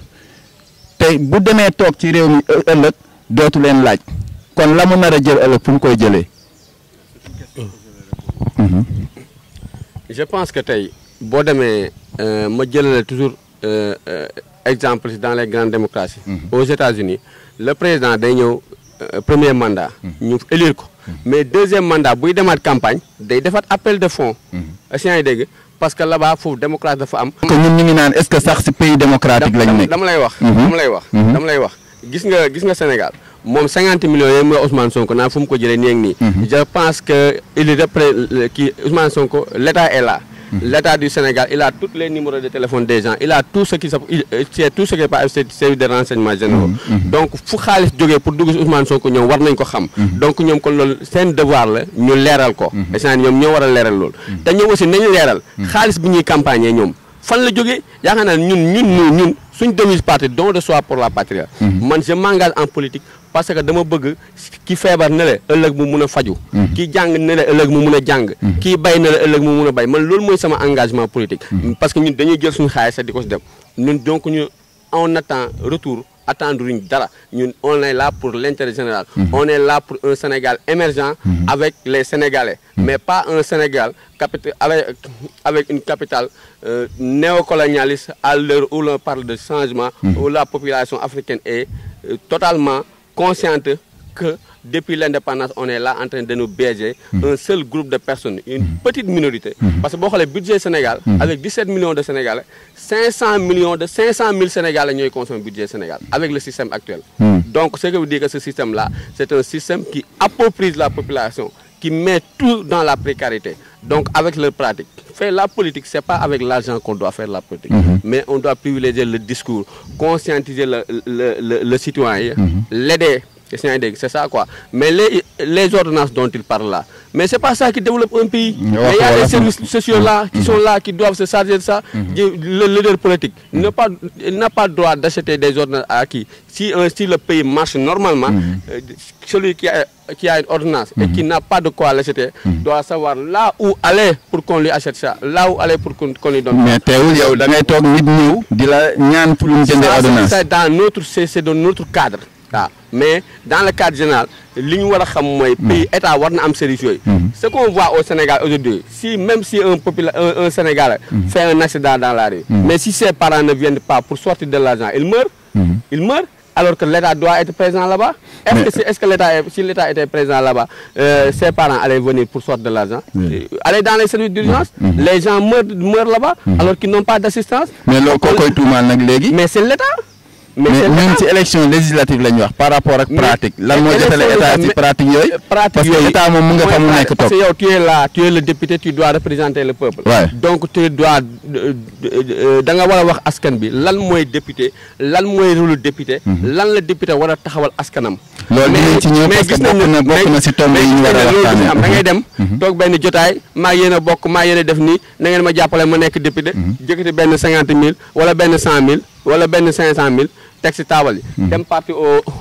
te bu demee toog ci réew mi ëllëg dootu leen laaj kon la mu nar a jël ëllëg fu mu koy jëlee. je pense que tey boo demee ma jëlale toujours exemple dans les grandes démocraties. Aux États-Unis le président day ñëw premier mandat. ñu élire ko. mais deuxième mandat buy demaat campagne day defaat appel de fonds. est-ce que dégg parce que là-bas foofu démocratie dafa am. que ñun ñu ngi naan est-ce que sax ci pays démocratique lañ nekk. dama lay wax. dama lay wax gis nga Sénégal moom 50 millions yooyu mooy Ousmane Sonko naa fu mu ko jëlee nii ak nii. je pense que Ousmane Sonko l'État est là. L'État du Sénégal, il a tous les numéros de téléphone des gens, il a tout ce qui est pas service de renseignement généraux. Donc fu xaalis jógee pour dugg si Ousmane Sonko ñoom war nañ ko xam. donc ñoom kon loolu seen devoir la ñu leeral ko. et ñoom ñoo war a leeral loolu. te ñoom aussi nañu leeral. xaalis bi ñuy campagne ñoom fan la jógee yaakaar naa ñun suñ devise parti don de soi pour la patrie. man je m'engage en politique. parce que dama bëgg ki feebar ne la ëllëg mu mun a faju ki jàng ne la ëllëg mu mun a jàng kii bay ne la ëllëg mu mun a bay man loolu mooy sama engagement politique parce que ñun dañuy jël suñu xaalis di ko si dem ñun donc ñu on attend retour attendre uñ dara ñun on est là pour l'intérêt général on est là pour un Sénégal émergent avec les Sénégalais mais pas un Sénégal avec une capitale néocolonialiste à l'heure où l'on parle de changement où la population africaine est totalement consciente que depuis l'indépendance, on est là en train de nous biaiser un seul groupe de personnes, une petite minorité. Parce que le budget Sénégal, avec 17 millions de Sénégalais, 500 000 Sénégalais qui consomment le budget Sénégal, avec le système actuel. Donc, ce que veut dire que ce système-là, c'est un système qui approprie la population, qui met tout dans la précarité. Donc, avec leur pratique. Faire la politique, ce n'est pas avec l'argent qu'on doit faire la politique. Mais on doit privilégier le discours, conscientiser le citoyen, l'aider. C'est ça quoi. Mais les ordonnances dont il parle là, mais c'est pas ça qui développe un pays. Mais il y a des services sociaux là qui sont là, qui doivent se charger de ça. Le leader politique n'a pas le droit d'acheter des ordonnances à qui. Si le pays marche normalement, celui qui a une ordonnance et qui n'a pas de quoi l'acheter doit savoir là où aller pour qu'on lui achète ça, là où aller pour qu'on lui donne. Mais c'est dans notre cadre. Mais dans le cadre général, ce qu'on voit au Sénégal aujourd'hui, même si un Sénégalais fait un accident dans la rue, mais si ses parents ne viennent pas pour sortir de l'argent, il meurt, alors que l'État doit être présent là-bas. Est-ce que si l'État était présent là-bas, ses parents allaient venir pour sortir de l'argent, aller dans les services d'urgence, les gens meurent là-bas alors qu'ils n'ont pas d'assistance. Mais c'est l'État. Mais même si élection législative lañ wax par rapport ak pratique lan moo jotale état ci pratique yooyu parce que état moom mu nga fa mu nekk toog. Parce que yow tu es là, tu es le député, tu dois représenter le peuple. Donc tu dois da nga war a wax askan bi lan mooy député lan mooy rôle député lan la député war a taxawal askanam. loolu dinañ ci ñëw parce que bokk na si tomb yi ñu war a waxtaanee. da ngay dem toog benn jotaay maa yéen a bokk maa yéen a def nii na ngeen ma jàppale ma nekk député jëkkati benn 50 000 wala benn 100 000 wala benn 500 000 teg si taabal yi dem parti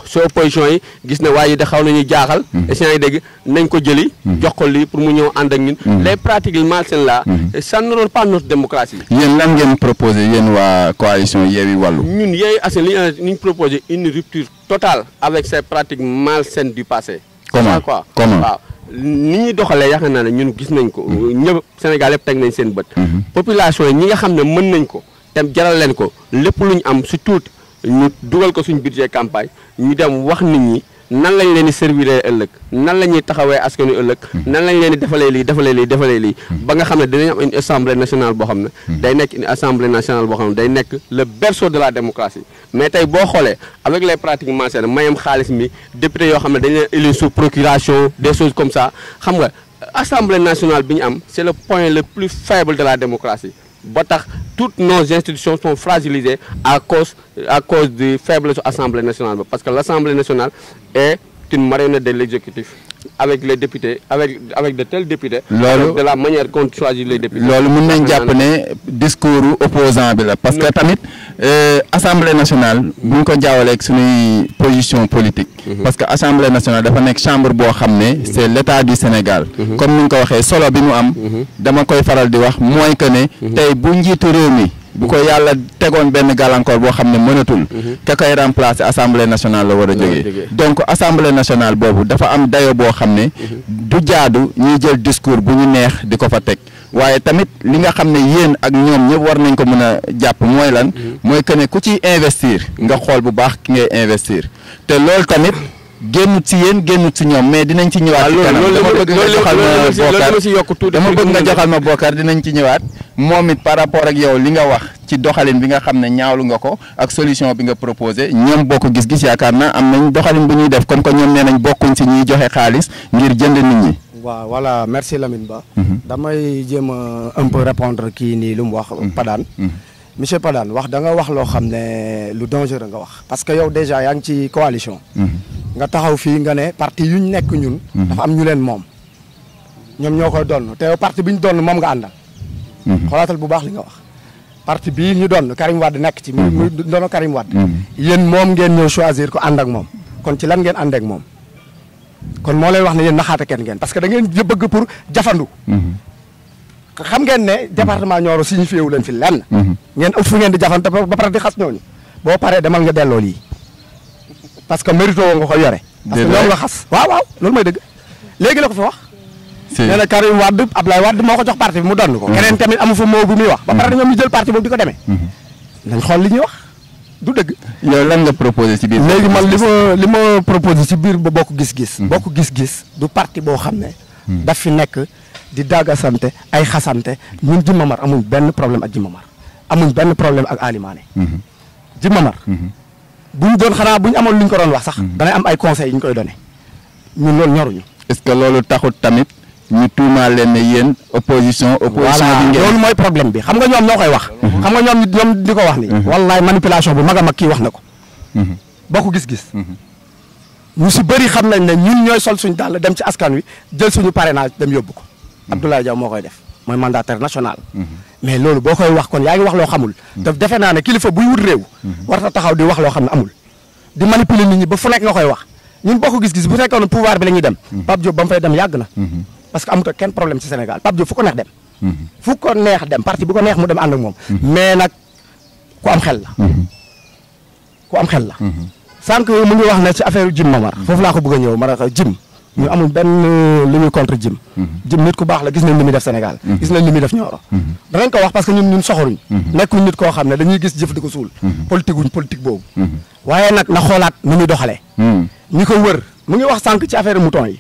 sa opposition yi gis ne waaye da xaw nañu jaaxal essient yi dégg nañ ko jëli jox ko lii pour mu ñëw ànd ak ñun les pratiques malsaines là ça ne rôle pas notre démocratie. yéen lan ngeen proposé yéen waa coalition Yewwi Wallu. ñun Yewwi Askan li ñu proposé une rupture totale avec ces pratiques malsaines du passé. Comment waaw ni ñuy doxalee yaakaar naa ne ñun gis nañ ko ñëpp Sénégal yëpp teg nañ seen bët population yi ñi nga xam ne mën nañ ko dem jaral leen ko lépp lu ñu am si tuut ñu dugal ko suñ budget campagne ñu dem wax nit ñi nan lañ leen di servir ëllëg nan la ñuy taxawee askanu ëllëg nan lañ leen di defalee lii ba nga xam ne dinañ am une assemblée nationale boo xam ne day nekk une assemblée nationale boo xam ne day nekk le berceau de la démocratie. Mais tey boo xoolee avec les pratiques malsaines mayam xaalis mi député yoo xam ne dañ leen élu sous procuration des choses comme ça xam nga assemblée nationale bi ñu am c'est le point le plus faible de la démocratie. ba tax toutes nos institutions sont fragilisées à cause du faible Assemblée nationale parce que l'Assemblée nationale est une marionnette de l'exécutif avec les députés avec de tels députés de la manière qu'on choisit les députés. loolu mën nañ jàpp ne discours opposant bi la parce que tamit Assemblée nationale bu ñu ko jaawaleeg suñuy position politique parce que Assemblée nationale dafa nekk chambre boo xam ne c'est l'État du Sénégal comme ni nga ko waxee solo bi mu am dama koy faral di wax mooy que ne tey bu njiitu réew mi bu ko yàlla tegoon benn gàllankoor boo xam ne mënatul ka koy remplacer assemblée nationale la war a jógee donc assemblée nationale boobu dafa am dayo boo xam ne du jaadu ñuy jël discours bu ñu neex di ko fa teg waaye tamit li nga xam ne yéen ak ñoom ñëpp war nañ ko mën a jàpp mooy lan mooy que ne ku ciy investir nga xool bu baax ki ngay investir te loolu tamit génnut si yéen génnut si ñoom mais dinañ ci ñëwaat. ci kanam dama bëgg nga joxal ma Bokar dinañ ci ñëwaat moom it par rapport ak yow li nga wax ci doxalin bi nga xam ne ñaawlu nga ko ak solution bi nga proposé ñoom bokk gis-gis yaakaar naa am nañ doxalin bu ñuy def comme que ñoom nee nañ bokkuñ si ñuy joxe xaalis ngir jënd nit ñi. waaw voilà merci Lamine Ba. damay jéem a un peu répondre kii nii lu mu wax Padane. monsieur Padane wax da nga wax loo xam ne lu dangereux nga wax parce que yow déjà yaa ngi ci coalition. nga taxaw fii nga ne parti yu ñu nekk ñun. dafa am ñu leen moom. ñoom ñoo koy donn te yow parti bi ñu donn moom nga àndal. xoolaatal bu baax li nga wax. parti bii ñu donn Karim Wade nekk ci. muy doon Karim Wade. yéen moom ngeen ñëw choisir ko ànd ak moom kon ci lan ngeen ànd ak moom. kon moo lay wax ne yéen naxaate kenn ngeen parce que da ngeen bëgg pour jafandu. xam ngeen ne département Nioro signifié wu leen fi lenn. ngeen ëpp fu ngeen di jafandu ba pare di xas ñooñu boo paree demal nga delloo lii parce que mérito nga ko yore. parce que ñoom nga xas. waaw loolu mooy dëgg léegi la ko fi wax. nee na Karim Wade Ablaye Wade moo ko jox parti bi mu donn ko. keneen tamit amu fa moo bu muy wax. ba pare ñoom ñu jël parti boobu di ko demee. nañ xool li ñuy wax du dëgg. yow lan nga proposé ci biir. léegi man li ma proposé ci biir ba bokk gis-gis. bokk gis-gis du parti boo xam ne. daf fi nekk di daggasante ay xasante ñun Djimma Mar amuñ benn problème ak Djimma Mar amuñ benn problème ak Ali Mané. Djimma Mar. buñ doon xanaa buñ amoon luñ ko doon wax sax. danay am ay conseils yu ñu koy donné ñun loolu ñoruñu. est-ce que loolu taxut tamit ñu tuumaal leen ne yéen opposition. opposition bi ngeen loolu mooy problème bi xam nga ñoom ñoo koy wax. xam nga ñoom di ko wax ni wallaay manipulation bu mag a mag kii wax na ko. bokk gis-gis. ñu si bëri xam nañ ne ñun ñooy sol suñu dàll dem ci askan wi jël suñu parrainage dem yóbbu ko. Abdoulaye Diaw moo koy def mooy mandataire national. mais loolu boo koy wax kon yaa ngi wax loo xamul. te defe naa ne kilifa buy wut réew. war ta taxaw di wax loo xam ne amul. di manipuler nit ñi ba fu nekk nga koy wax ñun bokk gis-gis bu fekkoon pouvoir bi la ñuy dem. Pape Diop ba mu fay dem yàgg na. parce que amut kenn problème ci Sénégal Pape Diop fu ko neex dem. fu ko neex dem parti bu ko neex mu dem ànd ak moom. mais nag ku am xel la. ku am xel la. sànq mu ngi wax ne ci affaire Djimma Mar foofu laa ko bëgg a ñëw ma ne ko Djim ñu amul benn li ñuy contre Djim. Djim nit ku baax la gis nañ li muy def Sénégal. gis nañ li muy def Nioro. danañ ko wax parce que ñun soxoruñ. nekkuñ nit koo xam ne dañuy gis jëf di ko suul. politique boobu. waaye nag na xoolaat nu muy doxalee. ñi ko wër mu ngi wax sànq ci affaire mouton yi.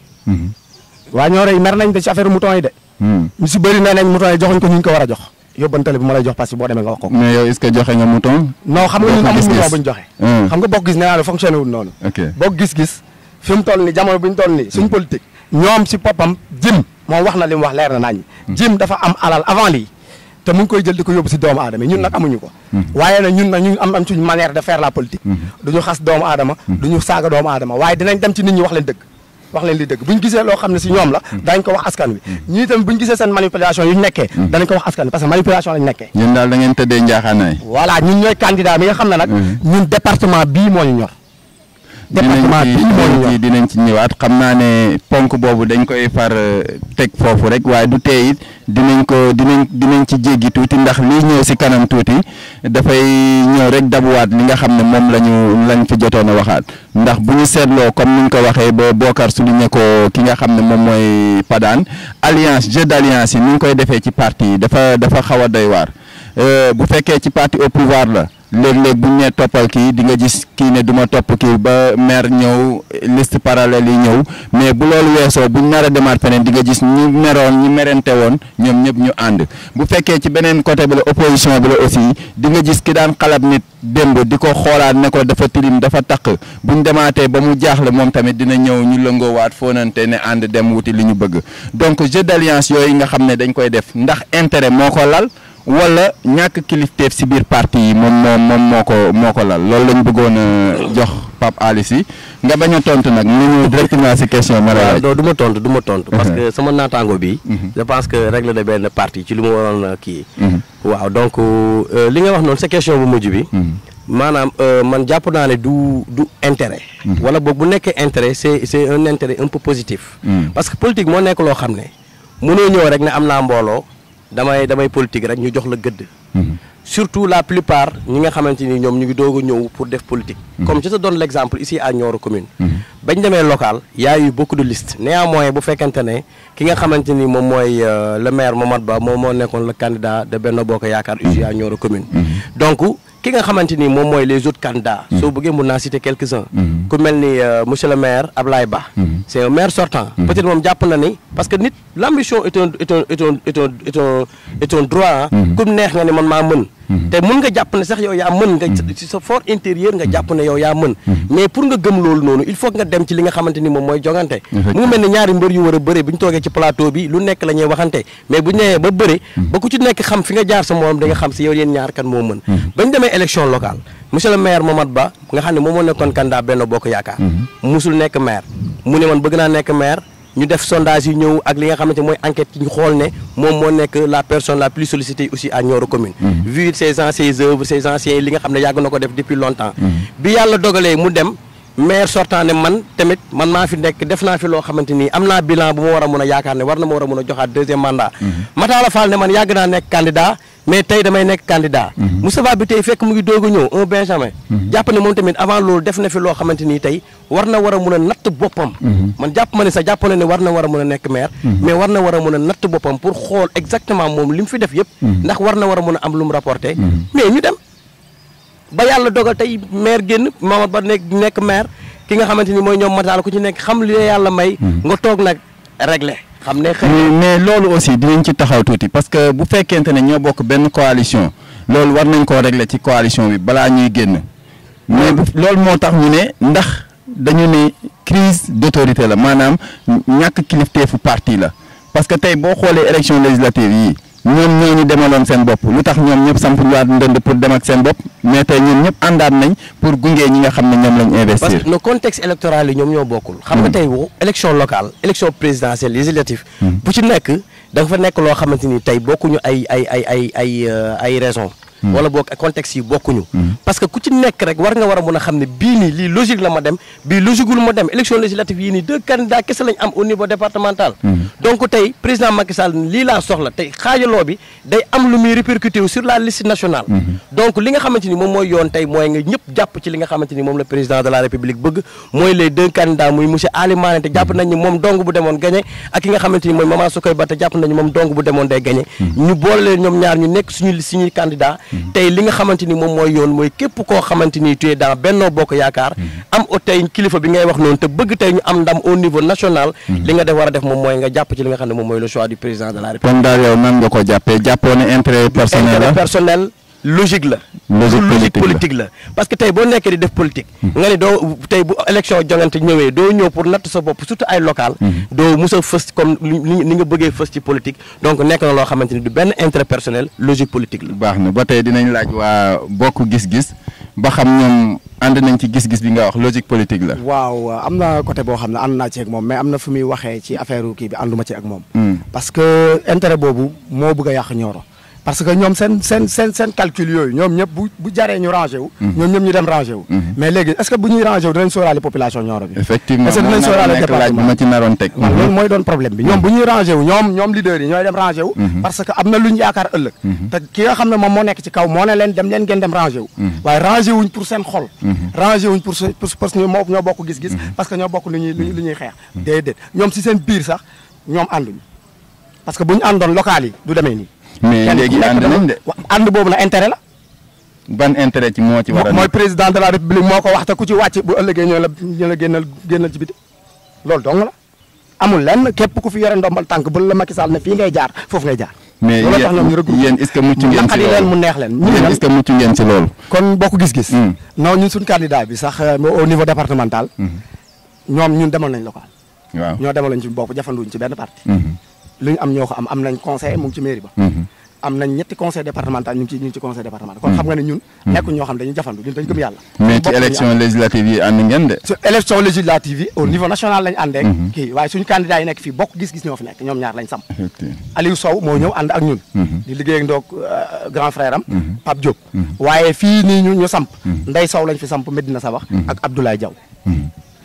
waa Nioro yi mer nañ de ci affaire mouton yi de. ñu si bëri nee nañ mouton yi joxuñ ko ñu ko war a jox. yóbbantale bi ma lay jox parce que boo demee nga wax ko. mais yow est-ce que joxe nga mouton. non xam nga ñun amul mouton bu ñu joxe. xam nga bokk gis nee naa la fonctionné wul noonu. bokk gis-gis fi mu toll nii jamono bu ñu toll nii suñ politique. ñoom si boppam Djim moom wax na li mu wax leer na nañ Djim dafa am alal avant lii te mu ngi koy jël di ko yóbbu si doomu aadama ñun nag amuñu ko. waaye nag ñun nag ñu am suñu manière de faire la politique. duñu xas doomu aadama. duñu saaga doomu aadama waaye dinañ dem ci nit ñi wax leen dëgg. wax leen li dëgg buñ gisee loo xam ne si ñoom la dañ ko wax askan wi ñii tamit buñ gisee seen manipulation yu ñu nekkee danañ ko wax askan wi parce que manipulation lañ nekkee. yéen daal da ngeen tëddee njaaxaanaay. voilà ñun ñooy candidat bi nga xam ne nag ñun département bii moo ñu ñor. département bii moo ñu ñor dinañ ci ñëwaat xam naa ne ponk boobu dañ koy far teg foofu rek waaye du tee it dinañ ci jéggi tuuti ndax lii ñëw si kanam tuuti dafay ñëw rek dabuwaat li nga xam ne moom lañ fi jotoon a waxaat ndax bu ñu seetloo comme ni ñu ko waxee ba Bokar souligné ko ki nga xam ne moom mooy Padane alliance jeu d'alliance yi ni ñu koy defee ci parti yi dafa xaw a doy waar bu fekkee ci parti au pouvoir la léeg-léeg bu ñu nee toppal kii di nga gis kii ne du ma topp kii ba maire ñëw liste parallèle yi ñëw mais bu loolu weesoo bu ñu nar a demaat feneen di nga gis ñi merente woon ñoom ñëpp ñu ànd bu fekkee ci beneen côté bi la opposition bi la aussi di nga gis ki daan xalab nit démb di ko xoolaat ne ko dafa tilim dafa taq bu ñu demaatee ba mu jaaxle moom tamit dina ñëw ñu lëngoowaat foonante ne ànd dem wuti li ñu bëgg donc jeu d'alliance yooyu nga xam ne dañ koy def ndax intérêt moo ko lal wala ñàkk kilifteef si biir parti yi moom moo ko lal loolu lañ bëggoon a jox Pape Ali Sy nga bañ a tontu nag ñu ñëw directement si question ma la laaj. non du ma tontu parce que sama naataango bi je pense que règle de benn parti ci li mu waroon kii. waaw donc li nga wax noonu sa question bu mujj bi. maanaam man jàpp naa ne du intérêt. wala boog bu nekkee intérêt c'est un intérêt un peu positif. parce que politique moo nekk loo xam ne mënoo ñëw rek ne am naa mbooloo. damay politique rek ñu jox la gëdd. surtout la plupart ñi nga xamante ni ñoom ñu ngi doog a ñëw pour def politique. Comme je te donne l'exemple ici à Nioro commune. bañ demee local y a eu beaucoup de listes néanmoins bu fekkente ne ki nga xamante ni moom mooy le maire Momad Ba moom moo nekkoon le candidat de Benno Bokk Yaakaar ici à Nioro commune. Donc ki nga xamante ni moom mooy les autres candidats. soo bëggee mun naa citer quelques-uns. ku mel ni monsieur le maire Ablaye Ba. c'est un maire sortant. peut-être moom jàpp na ni parce que nit l'ambition est un droit. ku neex nga ni man maa mën. te mun nga jàpp ne sax yow yaa mën nga ci sa fort intérieur nga jàpp ne yow yaa mën. mais pour nga gëm loolu noonu il faut nga dem ci li nga xamante ni moom mooy jogante. mu ngi mel ne ñaari mbër yu war a bëre bu ñu toogee ci plateau bi lu nekk la ñuy waxante mais bu ñu nee ba bëre. ba ku ci nekk xam fi nga jaar sa morom di nga xam si yow yéen ñaar kan moo mën. bañ demee élection locale monsieur le maire Momad Ba nga xam ne moom moo nekkoon candidat Benno Bokk Yaakaar. musul nekk maire mu ne man bëgg naa nekk maire. ñu def sondage yi ñëw ak li nga xamante mooy enquête yi ñu xool ne moom moo nekk la personne la plus sollicitée aussi à Nioro commune. vu ses anciennes œuvres ses anciens li nga xam ne yàgg na ko def depuis longtemps. bi yàlla dogalee mu dem maire sortant ne man tamit man maa fi nekk def naa fi loo xamante ni am naa bilan bu ma war a mun a yaakaar ne war na ma war a mun a joxaat deuxième mandat. Matala Fall ne man yàgg naa nekk candidat mais tey damay nekk candidat. Moustapha bi tey fekk mu ngi doog a ñëw un Benjamin. jàpp ne moom tamit avant loolu def na fi loo xamante ni tey war na war a mun a natt boppam. man jàpp ma ne sax jàpp na ne war na war a mun a nekk maire. mais war na war a mun a natt boppam pour xool exactement moom li mu fi def yëpp. ndax war na war a mun a am lu mu rapporté. mais ñu dem ba yàlla dogal tey maire génn Momad Ba nekk maire ki nga xamante ni mooy ñoom Matala ku ci nekk xam li yàlla may. nga toog nag réglé. xam ne mais loolu aussi dinañ ci taxaw tuuti parce que bu fekkente ne ñoo bokk benn coalition loolu war nañ koo régler ci coalition bi balaa ñuy génn mais loolu moo tax ñu ne ndax dañu ne crise d'autorité la maanaam ñàkk kilifteefu parti la parce que tey boo xoolee élection législative yi ñoom ñoo ñu demaloon seen bopp lu tax ñoom ñëpp samp ñu waat ndënd pour dem ak seen bopp mais tey ñoom ñëpp àndaat nañ pour gunge ñi nga xam ne ñoom lañ investir. parce que le contexte électoral yi ñoom ñoo bokkul. xam nga tey élection locale élection présidentielle législative. bu ci nekk dafa fa nekk loo xamante ni tey bokkuñu ay raisons. wala boog contexte yi bokkuñu. parce que ku ci nekk rek war nga war a mën a xam ne bii nii lii logique la ma dem bii logiqueul ma dem élection législative yii nii 2 candidats kese lañ am au niveau départemental. donc tey président Macky Sall lii laa soxla tey xaajaloo bi day am lu muy répercuté wu sur la liste nationale. donc li nga xamante ni moom mooy yoon tey mooy nga ñëpp jàpp ci li nga xamante ni moom la président de la république bëgg mooy les 2 candidats muy monsieur Ali Mané te jàpp nañ ni moom dong bu demoon gagné ak ki nga xamante ni mooy Maman Sokoy Ba te jàpp nañu moom dong bu demoon day gagné. ñu boole leen ñoom ñaar ñu nekk suñuy candidat tey li nga xamante ni moom mooy yoon mooy képp koo xamante ni tu es dans Benno Bokk Yaakaar am tey kilifa bi ngay wax noonu te bëgg tey ñu am ndam au niveau national li nga def war a def moom mooy nga jàpp ci li nga xam ne moom mooy le choix du président de la République. kon daal yow nan nga ko jàppee jàppoo ne intérêt personnel logique la logique politique la parce que tey boo nekkee di def politique nga ni doo tey bu élection jongante ñëwee doo ñëw pour natt sa bopp surtout ay local doo mus a fës comme ni nga bëggee fës ci politique donc nekk na loo xamante ni du benn intérêt personnel logique politique la. baax na ba tey dinañ laaj waa bokk gis-gis ba xam ñoom ànd nañ ci gis-gis bi nga wax logique politique la. waaw am na côté boo xam ne ànd naa ci ak moom mais am na fu muy waxee ci affaire kii bi ànduma ci ak moom. parce que intérêt boobu moo bëgg a yàq Nioro. parce que ñoom seen calcul yooyu ñoom ñëpp bu jaree ñu rangé wu. ñoom ñëpp ñu dem rangé wu. mais léegi est-ce que bu ñuy rangé wu dinañ sóoraale population Nioro bi. effectivement est-ce que dinañ sóoraale département ma ci naroon teg. waaw loolu mooy doon problème bi ñoom bu ñuy rangé wu ñoom leaders yi ñooy dem rangé wu. parce que am na lu ñu yaakaar ëllëg. te ki nga xam ne moom moo nekk ci kaw moo ne leen dem leen ngeen dem rangé wu. waaye rangé wuñ pour seen xol. rangé wuñ pour parce que ñoo bokk gis-gis. parce que ñoo bokk lu ñuy xeex. déedéet ñoom si seen biir sax ñoom ànduñu parce que bu ñu àndoon local yi du demee nii. mais léegi ànd nañ de. ànd boobu la intérêt la. ban intérêt ci moo ci war a. mooy président de la république moo ko wax te ku ci wàcc bu ëllëgee ñoo la génnal ci biti loolu dong la amul lenn képp ku fi yore ndombal tànk bu la Macky Sall ne fii ngay jaar foofu ngay jaar. mais yéen est-ce que mucc ngeen ci loolu mu neex leen. yéen est-ce que mucc ngeen ci loolu. kon bokk gis-gis. non ñun suñu candidat bi sax au niveau départemental. ñun demal nañ local. waaw ñoo demal nañ ci bopp jafanduñ ci benn parti. lu ñu am ñoo ko am nañ conseil mu ngi ci mairie ba. am nañ ñetti conseil départemental ñu ngi ci conseil départemental. kon xam nga ne ñun. nekkuñ ñoo xam dañuy jafandu ñun dañu gëm yàlla. mais ci élection législative yi ànd ngeen de. ci élection législative yi au niveau national lañ àndeek kii waaye suñu candidat yi nekk fii bokk gis-gis ñoo fi nekk ñoom ñaar lañ samp. Aliou Sow moo ñëw ànd ak ñun. di liggéey ak ndoog grand frère am. Pape Diop. waaye fii nii ñu samp. Ndeye Sow lañ fi samp Medina Sabax ak Abdoulaye Diaw.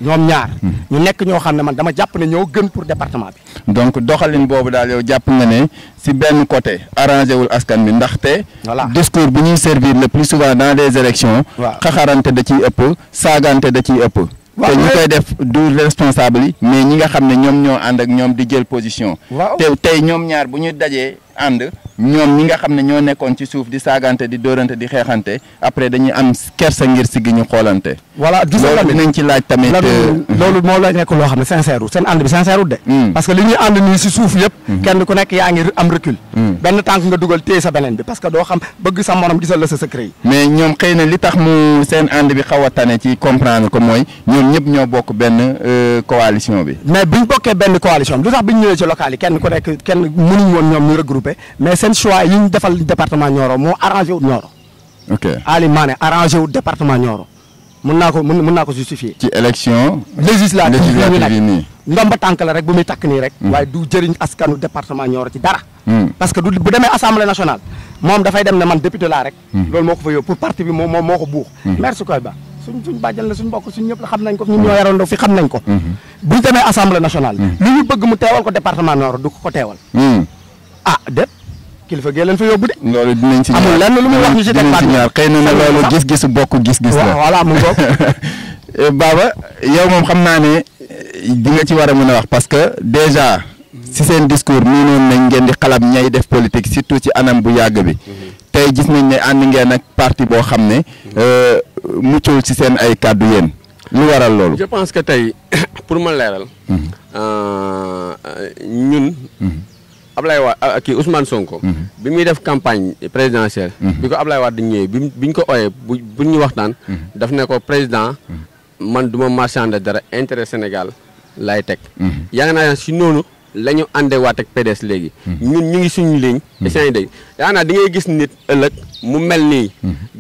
ñoom ñaar. ñu nekk ñoo xam ne man dama jàpp ne ñoo gën pour département bi. donc doxalin boobu daal yow jàpp nga ne si benn côté arrangé wul askan bi ndaxte. voilà discours bi ñuy servir le plus souvent dans les élections. waaw xaxarante da ciy ëpp saagante da ciy ëpp. te ñu koy def du responsable yi mais ñi nga xam ne ñoom ñoo ànd ak ñoom di jël position. waaw te tey ñoom ñaar bu ñu dajee ànd ñoom ñi nga xam ne ñoo nekkoon ci suuf di saagante di dóorante di xeexante après dañuy am kersa ngir siggi ñu xoolante. voilà gis nga loolu dinañ ci laaj tamit. loolu moo la nekk loo xam ne sincère seen ànd bi sincère de. parce que li ñuy ànd nii si suuf yëpp. kenn ku nekk yaa ngi am recul. benn tànk nga dugal téye sa beneen bi parce que doo xam bëgg sa morom gisal la sa secret yi. mais ñoom xëy na li tax mu seen ànd bi xaw a tane ci comprendre ko mooy ñoom ñëpp ñoo bokk benn coalition bi. mais biñ bokkee benn coalition bi lu tax biñ ñëwee ci local yi kenn ku nekk kenn mënuñ woon ñoom ñu regroupé mais seen choix yi ñu defal département Nioro moo arrangé wut Nioro. ok Ali Mané arrangé wut département Nioro mën naa ko justifier. ci élection. législative yi nii. ndomba tànk la rek bu muy takk nii rek. waaye du jëriñ askanu département Nioro ci dara. parce que bu demee assemblée nationale moom dafay dem ne man député laa rek. loolu moo ko fa yóbbu pour parti bi moo ko buux. merci koy ba suñ bàjjan la suñ mbokk suñ ñëpp la xam nañ ko ñun ñoo yarandoo fi xam nañ ko. bu ñu demee assemblée nationale. li ñu bëgg mu teewal ko département Nioro du ko teewal. déet kilifa gee leen fa yóbbu de. loolu dinañ ci ñaar amul lenn lu muy wax ñu ci teg ñaar xëy na loolu gis-gisu bokk gis-gis la. voilà mu ngoog. Baba yow moom xam naa ne di nga ci war a mën a wax parce que déjà si seen discours nii noonu nañ ngeen di xalab ñay def politique surtout ci anam bu yàgg bi tey gis nañ ne ànd ngeen ak parti boo xam ne muccul ci seen ay kàddu yéen lu waral loolu. je pense que tey pour ma leeral. ñun. Ablaye Wade kii Ousmane Sonko. bi muy def campagne présidentielle. bi ko Ablaye Wade ñëwee biñ ko ooyee bu ñu waxtaan. daf ne ko président man du ma marchande dara intérêt Sénégal lay teg. yaa naa si noonu la ñu àndewaat ak PDS léegi. ñun ñu ngi suñu ligne. échange day yaa naa di ngay gis nit ëllëg mu mel nii.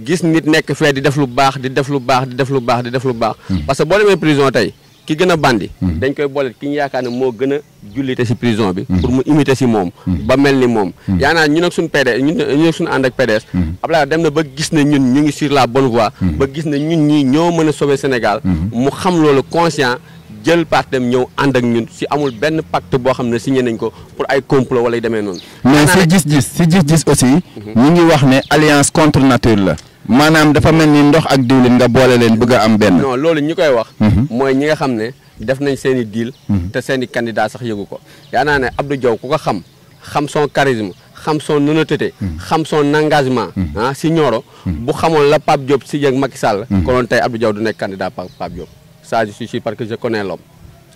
gis nit nekk fee di def lu baax di def lu baax di def lu baax di def lu baax. parce que boo demee prison tey. ki gën a bandi dañ koy boole ki ñu yaakaar ne moo gën a jullite si prison bi pour mu imiter si moom ba mel ni moom yaa naa ñun ak suñu PDS ñun ak suñu ànd ak PDS Abdoulaye dem na ba gis ne ñun ñu ngi sur la bonne voie ba gis ne ñun ñii ñoo mën a sauver Sénégal mu xam loolu conscient jël parti dem ñëw ànd ak ñun si amul benn pacte boo xam ne signé nañ ko pour ay complot wala yu demee noonu mais si gis-gis aussi ñu ngi wax ne alliance contre nature la maanaam dafa mel ni ndox ak diwlin nga boole leen bëgg a am benn. non loolu ñi koy wax. mooy ñi nga xam ne def nañ seen i deal. te seen i candidat sax yëgu ko. yaa naa ne Abdou Diaw ku ko xam son charisme xam son honnêteté. xam son engagement. si Nioro. bu xamoon la Pape Diop si yëg Macky Sall. konoon tey Abdou Diaw du nekk candidat Pape Diop ça je suis sûr parce que je connais l'homme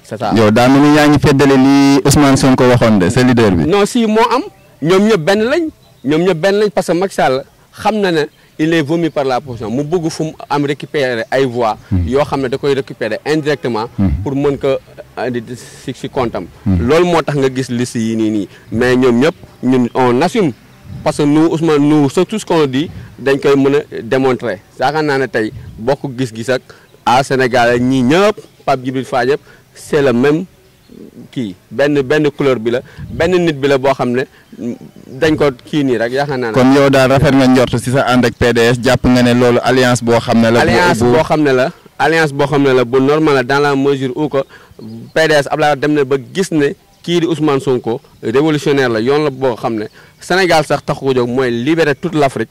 c'est ça. yow daa mel ni yaa ngi feddale li Ousmane Sonko waxoon de sa leader bi. non si moo am ñoom ñëpp benn lañ parce que Macky Sall xam na ne. il est vomi par la position mu bëgg fu mu am récupérer ay voix yoo xam ne da koy récupérer indirectement pour mën ko indi si comptam loolu moo tax nga gis liste yi nii mais ñoom ñëpp ñun on assume parce que nous Ousmane nous tout ce qu'on dit dañ koy mën a démontrer yaakaar naa ne tey bokk gis-gis ak à Sénégal ñii ñëpp Pape Djibril Fall yëpp c'est le même kii benn couleur bi la benn nit bi la boo xam ne dañ ko kii nii rek yaakaar naa ne. kon yow daal rafet nga njort si sa ànd ak PDS jàpp nga ne loolu alliance boo xam ne la. alliance boo xam ne la bu normal la dans la mesure où que PDS Abdoulaye dem na ba gis ne kii di Ousmane Sonko révolutionnaire la yoon la boo xam ne Sénégal sax taxu ko jóg mooy libérer toute l'Afrique.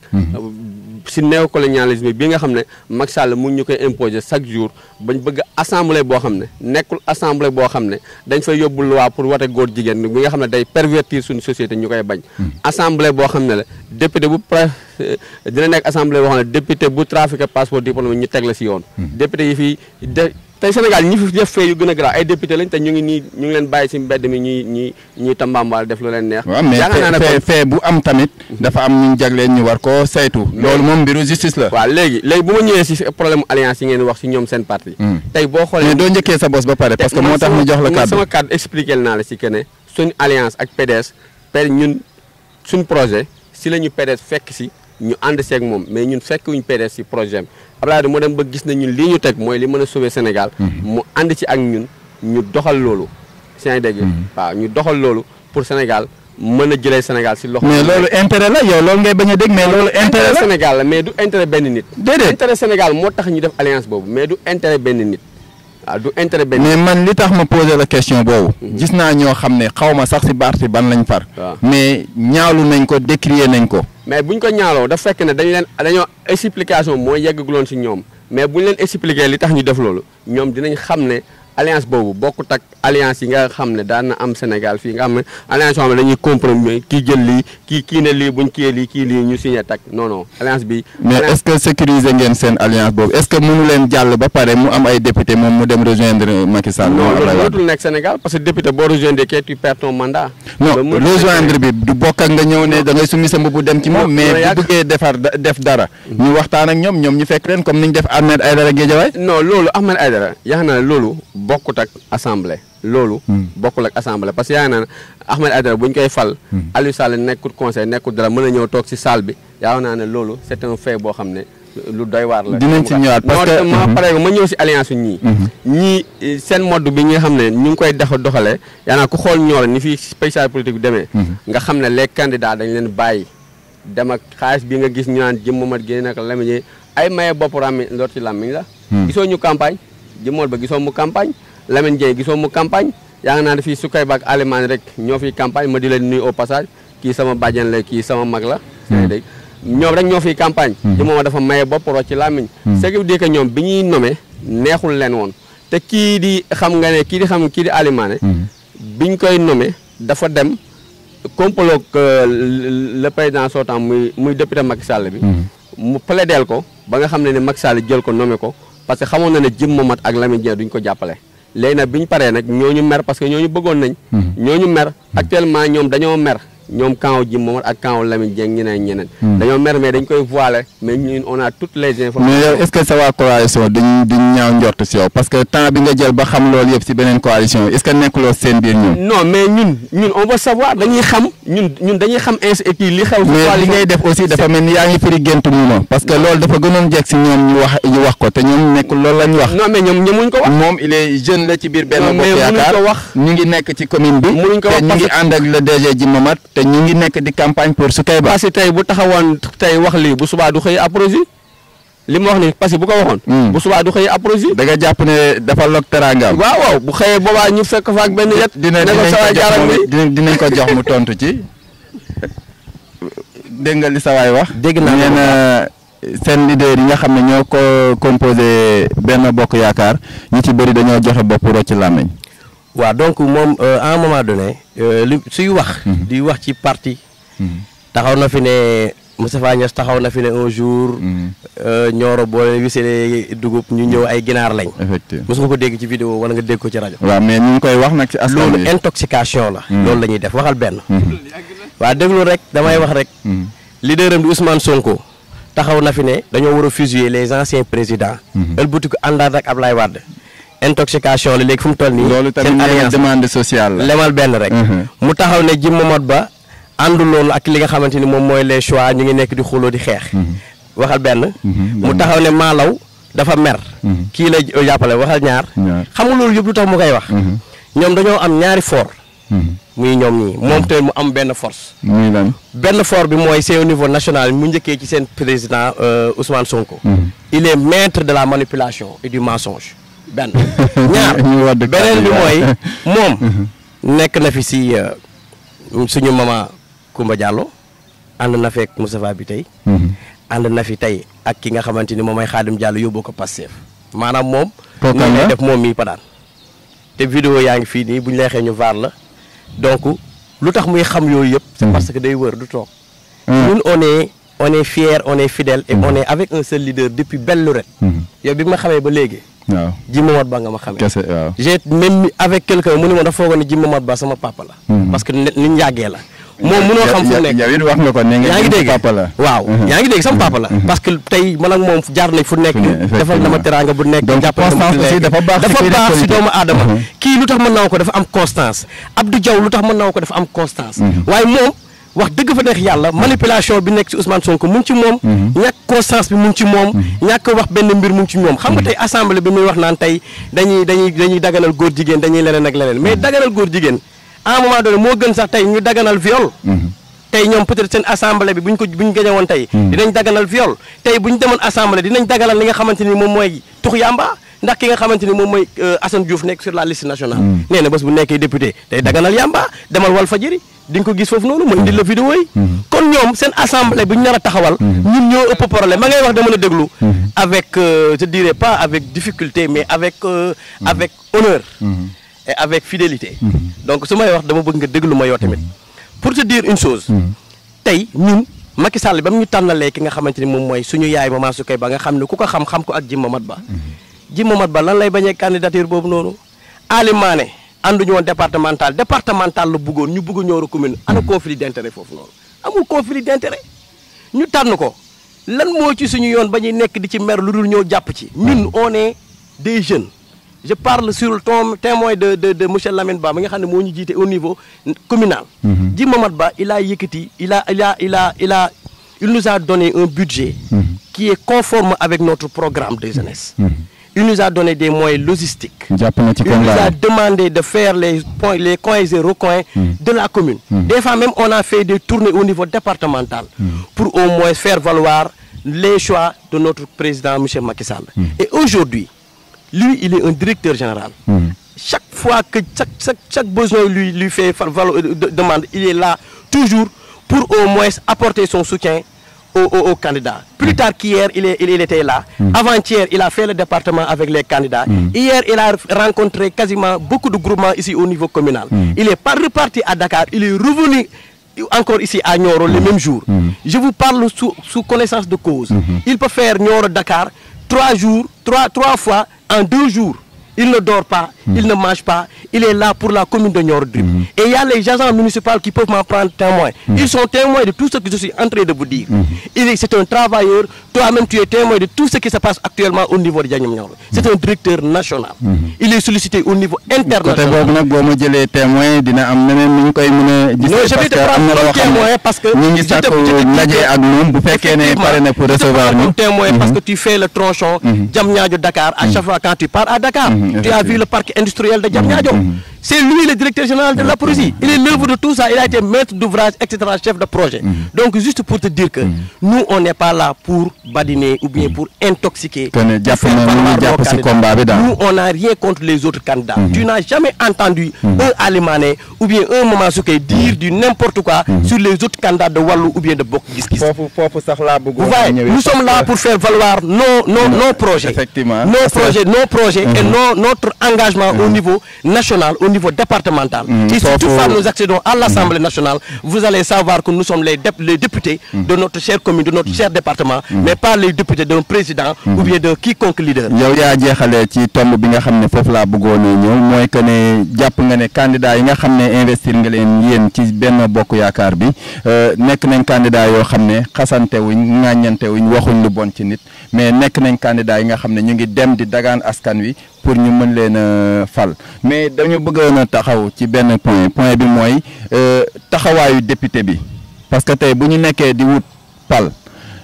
si néocolonialisme bi nga xam ne Macky Sall mu ñu koy imposer chaque jour bañ bëgg assemblée boo xam ne nekkul assemblée boo xam ne dañ fay yóbbu loi pour wate góor jigéen bi nga xam ne day pervertir suñu société ñu koy bañ. assemblée boo xam ne la député bu dina nekk assemblée boo xam ne député bu trafiqué passeport diplôme ñu teg la si yoon. député yi fii tey Sénégal ñi fi def fee yu gën a grave ay député lañ te ñu ngi leen bàyyi si mbedd mi ñuy tambambaal def lu leen neex. waaw mais fee bu am tamit. dafa am ñu jagleen ñu war ko saytu. loolu moom mbiru justice la. waaw léegi bu ma ñëwee si problème alliance yi ngeen wax si ñoom seen parti. tey boo xoolee mais doo njëkkee sa bos ba pare parce que moo tax ñu jox la kàddu. sama kàddu expliqué naa la si que ne suñu alliance ak PDS ñun suñu projet si la ñu PDS fekk si ñu ànd seeg moom mais ñun fekk wuñ PDS si projet am Abdoulaye moo dem ba gis na ñun lii ñu teg mooy li mën a sauver Sénégal mu ànd ci ak ñun ñu doxal loolu si yaa ngi dégg waaw ñu doxal loolu pour Sénégal mën a jëlee Sénégal si loxo mais loolu intérêt la yow loolu ngay bañ a dégg mais loolu intérêt la Sénégal la mais du intérêt benn nit déedéet intérêt Sénégal moo tax ñu def alliance boobu mais du intérêt benn nit ah du intérêt benn. mais man li tax ma poser la question boobu. gis naa ñoo xam ne xaw ma sax si parti ban lañ far. mais ñaawlu nañ ko décrier nañ ko. mais buñ ko ñaaloo dafa fekk ne dañoo explication mooy yegguloon si ñoom mais buñ leen expliquer li tax ñu def loolu ñoom dinañ xam ne alliance boobu bokkut ak alliance yi nga xam ne daan na am Sénégal fii nga xam ne alliance yoo xam ne dañuy compromis kii jël lii kii ne lii buñ kiyee lii kii lii ñu signé tak non alliance bi. mais est-ce que sécuriser ngeen seen alliance boobu est-ce que mënu leen jàll ba pare mu am ay député moom mu dem rejoindre Macky Sall. non loolu dootul nekk Sénégal parce que député boo rejoindre kii tu perds ton mandat. non rejoindre bi du bokk ak nga ñëw ne da ngay summi sa mbubu dem ci moom. mais bu bëggee def dara. ñu waxtaan ak ñoom ñu fekk leen comme ni ñu def Ahmed Aïdara Guédiawaye. non loolu Ahmed Aïdara yaakaar naa ne loolu bokkut ak assemblée loolu bokkul ak assemblée parce que yaa ngi naan Ahmed Aïdara bu ñu koy fal Aliou Sall nekkul conseil nekkul dara mën a ñëw toog si salle bi yaa naa ne loolu c'est un fait boo xam ne lu doy waar la. dinañ ci ñëwaat parce que ma ñëw si alliance yu ñii seen mode bi nga xam ne ñu ngi koy doxalee yaa naa ku xool ñoore ni fii paysage politique bi demee nga xam ne les candidats dañ leen bàyyi dem ak xaalis bi nga gis ñu naan jëm Momat Gueye nag lamiñe ay maye bopp rami lor ci làmmiñ la gisoo ñu campagne jëmool ba gisoo mu campagne Lamine Dieng gisoo mu campagne yaa ngi naan fii su koy baak Alimane rek ñoo fiy campagne ma di leen nuyu au passage kii sama bàjjen la kii sama mag la dégg ñoom rek ñoo fiy campagne jëmooma dafa maye bopp roo ci làmmiñ ce qui veut dire que ñoom bi ñuy nommé neexul leen woon te kii di xam nga ne kii di Alimane biñ koy nommé dafa dem complot le président sortant muy député Macky Sall bi mu plaideel ko ba nga xam ne Macky Sall jël ko nommé ko parce que xamoon na ne Jim Momat ak Lamine Dieng duñ ko jàppale léegi nag bi ñu paree nag ñooñu mer parce que ñooñu bëggoon nañ ñooñu mer actuellement ñoom dañoo mer ñoom camp Jim Momat ak camp Lamine Dieng ñeneen dañoo mer mais dañ koy voiler mais ñun on a toutes les informations. mais yow est-ce que sa waa coalition duñ ñaaw njort si yow parce que temps bi nga jël ba xam loolu yëpp si beneen coalition est-ce que nekkuloo seen biir ñoom. non mais ñun on va savoir dañuy xam ñun dañuy xam kii li xew. mais li ngay def aussi dafa mel ni yaa ngi firi gént muuma parce que loolu dafa gënoon jekk si ñoom ñu wax ko te ñoom nekkul loolu lañ wax. non mais ñoom ñemuñ ko wax. moom il est jeune la ci biir benn bokk yaakaar ko wax ñu ngi nekk ci commune bi. mënuñ ko wax te ñu ngi ànd ak le DG Jim Momat te ñu ngi nekk di campagne pour Soukeyba. parce que tey bu taxawoon tey wax lii bu subaa du xëy approche li mu wax ni parce que bu ko waxoon. bu subaa du xëy approche. da nga jàpp ne dafa log teraangaam. waaw bu xëyee boobaa ñu fekk fa ak benn yet. dinañ ko jox mu tontu ci. dégg nga li sa waay wax. dégg naa nee na seen leader yi nga xam ne ñoo ko composé benn bokk yaakaar ñu ci bëri dañoo joxe bopp rocc ci làmmiñ. waaw donc moom à un moment donné li suy wax. di wax ci parti. taxaw na fi ne Moustapha Niasse taxaw na fi ne un jour. Nioro boo leen wisee dugub ñu ñëw ay ginaar lañ. effectivement mos nga ko dégg ci vidéo wala nga dégg ko ci rajo. waaw mais ñu ngi koy wax nag ci askan wi loolu intoxication la. loolu la ñuy def waxal benn. waaw déglu rek damay wax rek. leader am di Ousmane Sonko taxaw na fi ne dañoo war a fusiller les anciens présidents. ëlbati ko àndaat ak Ablaye Wade. intoxication la léegi fu mu toll nii. loolu tamit demande sociale la. lemal benn rek. mu taxaw ne Jim Momat ba ànduloon ak li nga xamante ni moom mooy les choix ñu ngi nekk di xuloo di xeex. waxal benn. mu taxaw ne Malaw dafa mer. kii la jàppale waxal ñaar. xam nga loolu yëpp lu tax mu koy wax. ñoom dañoo am ñaari fort. muy ñoom ñii moom tamit mu am benn force. muy lan benn fort bi mooy c'est au niveau national mu njëkkee ci seen président Ousmane Sonko. il est maître de la manipulation et du mensonge. benn ñaar beneen bi mooy moom nekk na fi si suñu mama Koumba Diallo ànd na fekk Moustapha bi tey ànd na fi tey ak ki nga xamante ni moom mooy Khadim Diallo yóbbu ko Pastef maanaam moom ni lay def moom mii Padane te vidéo yaa ngi fii nii bu ñu leexee ñu vaar la donc lu tax muy xam yooyu yëpp c'est parce que day wër du toog ñun on est fier on est fidèle et on est avec un seul leader depuis belle lurette yow bi ma xamee ba léegi waaw Jim Momat Ba nga ma xamee. kese waaw. j'ai même avec quelqu'un mu ne ma dafa foogoon ne Jim Momat Ba sama papa la. parce que ni ñu yàggee la. moom mënoo xam fu nekk yow it wax nga ko ne nga yaa ngi dégg papa la. waaw yaa ngi dégg sama papa la. parce que tey man ak moom jaar nañ fu nekk. defal na ma teraanga bu nekk. donc constance aussi dafa baax si doomu aadama. kii lu tax mën naa ko dafa am constance. Abdou Diaw lu tax mën naa ko dafa am constance. waaye moom. wax dëgg fa neex yàlla manipulation bi nekk ci Ousmane Sonko mu ngi ci moom. ñàkk constance bi mu ngi ci moom. ñàkk wax benn mbir mu ngi ci moom. xam nga tey assemblée bi muy wax naan tey dañuy daganal góor jigéen dañuy leneen ak leneen mais daganal góor jigéen à un moment donné moo gën sax tey ñu daganal viol. tey ñoom peut-être seen assemblée bi buñ gañe woon tey dinañ daganal viol tey buñ demoon assemblée dinañ daganal li nga xamante ni moom mooy tux yamba ndax ki nga xamante ni moom mooy Assane Diouf nekk sur la liste nationale nee na bés bu nekkee député tey daganal yamba demal Walfadjri di nga ko gis foofu noonu ma indi la vidéo yi kon ñoom seen assemblée bu ñu nar a taxawal ñun ñoo ëpp problème ma ngay wax dama la déglu avec je dirais pas avec difficulté mais avec honneur et avec fidélité donc su may wax dama bëgg nga déglu ma yow tamit pour te dire une chose tey ñun Macky Sall ba mu ñu tànnalee ki nga xamante ni moom mooy suñu yaay Maman Soukeye Ba nga xam ne ku ko xam ko ak Jim Mamat Ba Jim Mamat Ba lan lay bañee candidature boobu noonu Ali Mané ànduñu woon départemental la bëggoon ñu bëgg Nioro commune ana conflit d'intérêt foofu noonu amul conflit d'intérêt ñu tànn ko lan moo ci suñu yoon ba ñuy nekk di ci mer lu dul ñëw jàpp ci ñun on est des jeunes je parle sur le témoin de monsieur Lamine Ba mi nga xam ne moo ñu jiite au niveau communal Jim Mamat Ba il nous a donné un budget qui est conforme avec notre programme de jeunesse il nous a donné des moyens logistiques. Il nous a demandé de faire les coins et recoins de la commune. Des fois même, on a fait des tournées au niveau départemental pour au moins faire valoir les choix de notre président, M. Macky Sall. Et aujourd'hui, lui, il est un directeur général. Chaque fois que chaque besoin lui fait demande, il est là toujours pour au moins apporter son soutien aux candidats. Plus tard qu'hier, il était là. Avant-hier, il a fait le département avec les candidats. Hier, il a rencontré quasiment beaucoup de groupements ici au niveau communal. Il est pas reparti à Dakar, il est revenu encore ici à Nioro le même jour. Je vous parle sous connaissance de cause. Il peut faire Nioro-Dakar 3 fois en 2 jours. Il ne dort pas, il ne mange pas, il est là pour la commune de Nioro-Drip. Et il y a les agents municipaux qui peuvent m'en prendre témoin. Ils sont témoins de tout ce que je suis en train de vous dire. C'est un travailleur, toi-même tu es témoin de tout ce qui se passe actuellement au niveau de Diagnam Nioro. C'est un directeur national. Il est sollicité au niveau international. Non, je vais te prendre témoin parce que parce que tu fais le tronçon Diamniadio-Dakar à chaque fois quand tu pars à Dakar. Tu as vu le parc industriel de Diamniadio. C'est lui le directeur général de la police. Il est l'œuvre de tout ça. Il a été maître d'ouvrage, etc., chef de projet. Donc, juste pour te dire que nous, on n'est pas là pour badiner ou bien pour intoxiquer. Nous, on n'a rien contre les autres candidats. Tu n'as jamais entendu un Alimane ou bien un Maman Soukeye dire du n'importe quoi sur les autres candidats de Wallou ou bien de Bok Gis-Gis. Vous voyez, nous sommes là pour faire valoir nos projets. Effectivement. Nos projets et notre engagement au niveau national, au niveau départemental. Et si toutefois nous accédons à l'Assemblée nationale, vous allez savoir que nous sommes les députés de notre chère commune, de notre cher département, mais pas les députés d'un président ou bien de quiconque leader. yow yaa jeexalee ci tomb bi nga xam ne foofu laa bëggoon a ñëw mooy que ne jàpp nga ne candidat yi nga xam ne investir nga leen yéen ci benn bokk yaakaar bi nekk nañ candidat yoo xam ne xasante wuñ ŋàññante wuñ waxuñ lu bon ci nit mais nekk nañ candidat yi nga xam ne ñu ngi dem di dagaan askan wi pour ñu mën leen fal mais dañu bëggoon a taxaw ci benn point bi mooy taxawaayu député bi parce que tey bu ñu nekkee di wut pal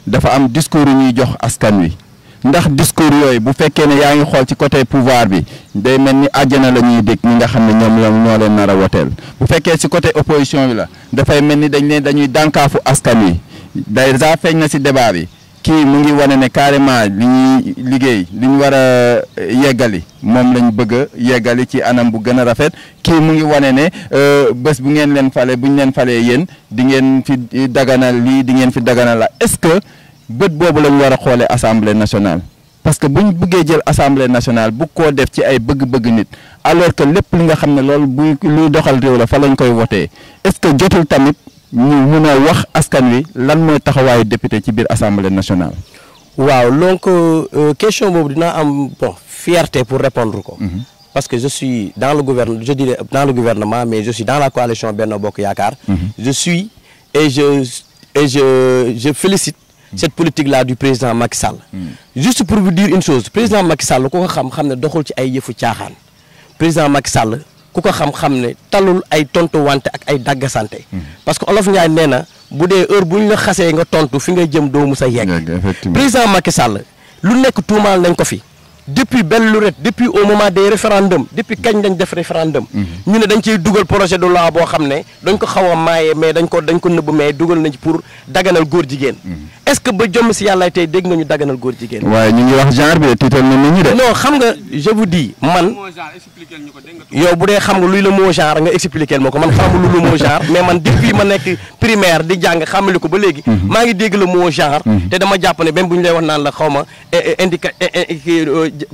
dafa am discours yu ñuy jox askan wi ndax discours yooyu bu fekkee ne yaa ngi xool ci côté pouvoir bi day mel ni àjjana la ñuy dégg ñi nga xam ne ñoo leen nar a woteel bu fekkee ci côté opposition bi la dafay mel ni dañuy dànkaafu askan wi déjà feeñ na ci débat bi kii mu ngi wane ne carrément li ñuy liggéey li ñu war a yeggali moom lañ bëgg a yeggali ci anam bu gën a rafet kii mu ngi wane ne bés bu ngeen leen fale bu ñu leen falee yéen di ngeen fi daganal lii di ngeen fi daganal la est-ce que bët boobu lañ war a xoolee assemblée nationale parce que buñ bëggee jël assemblée nationale bu koo def ci ay bëgg-bëgg nit alors que lépp li nga xam ne loolu bu luy doxal réew la fa lañ koy wotee est-ce que jotul tamit ñu mun a wax askan wi lan mooy taxawaayu député ci biir assemblée nationale. waaw donc question boobu dinaa am fierté pour répondre ko. Parce que je suis dans le gouvernement, je dirais dans le gouvernement, mais je suis dans la coalition Benno Bokk Yaakaar. Je suis et je félicite cette politique-là du président Macky Sall. Juste pour vous dire une chose, président Macky Sall ku ko xam ne doxul ci ay yëfu caaxaan. Président Macky Sall ku ko xam ne talul ay tontu wante ak ay daggasante. Parce que Olof Ndiaye nee na bu dee heure bu ñu la xasee nga tontu fi ngay jëm doo musa yegg. Président Macky Sall lu nekk tuumaal nañ ko fi. depuis belle lurette depuis au moment des référendums depuis kañ lañ def référendum ñu ne dañ ciy dugal projet de loi boo xam ne dañ ko xaw a maaye mais dañ ko nëbb mais dugal nañ ci pour daganal góor jigéen est-ce que ba jomm si yàlla tey dégg nga ñu daganal góor jigéen waaye ñu ngi wax genre bi tiital na nit ñi de. non xam nga je vous dis man yow bu dee xam nga luy la mot genre nga expliquer ma ko man xamul lu mot genre mais man depuis ma nekk primaire di jàng xamali ko ba léegi maa ngi dégg le mot genre te dama jàpp ne même bu ñu lay wax naan la xaw ma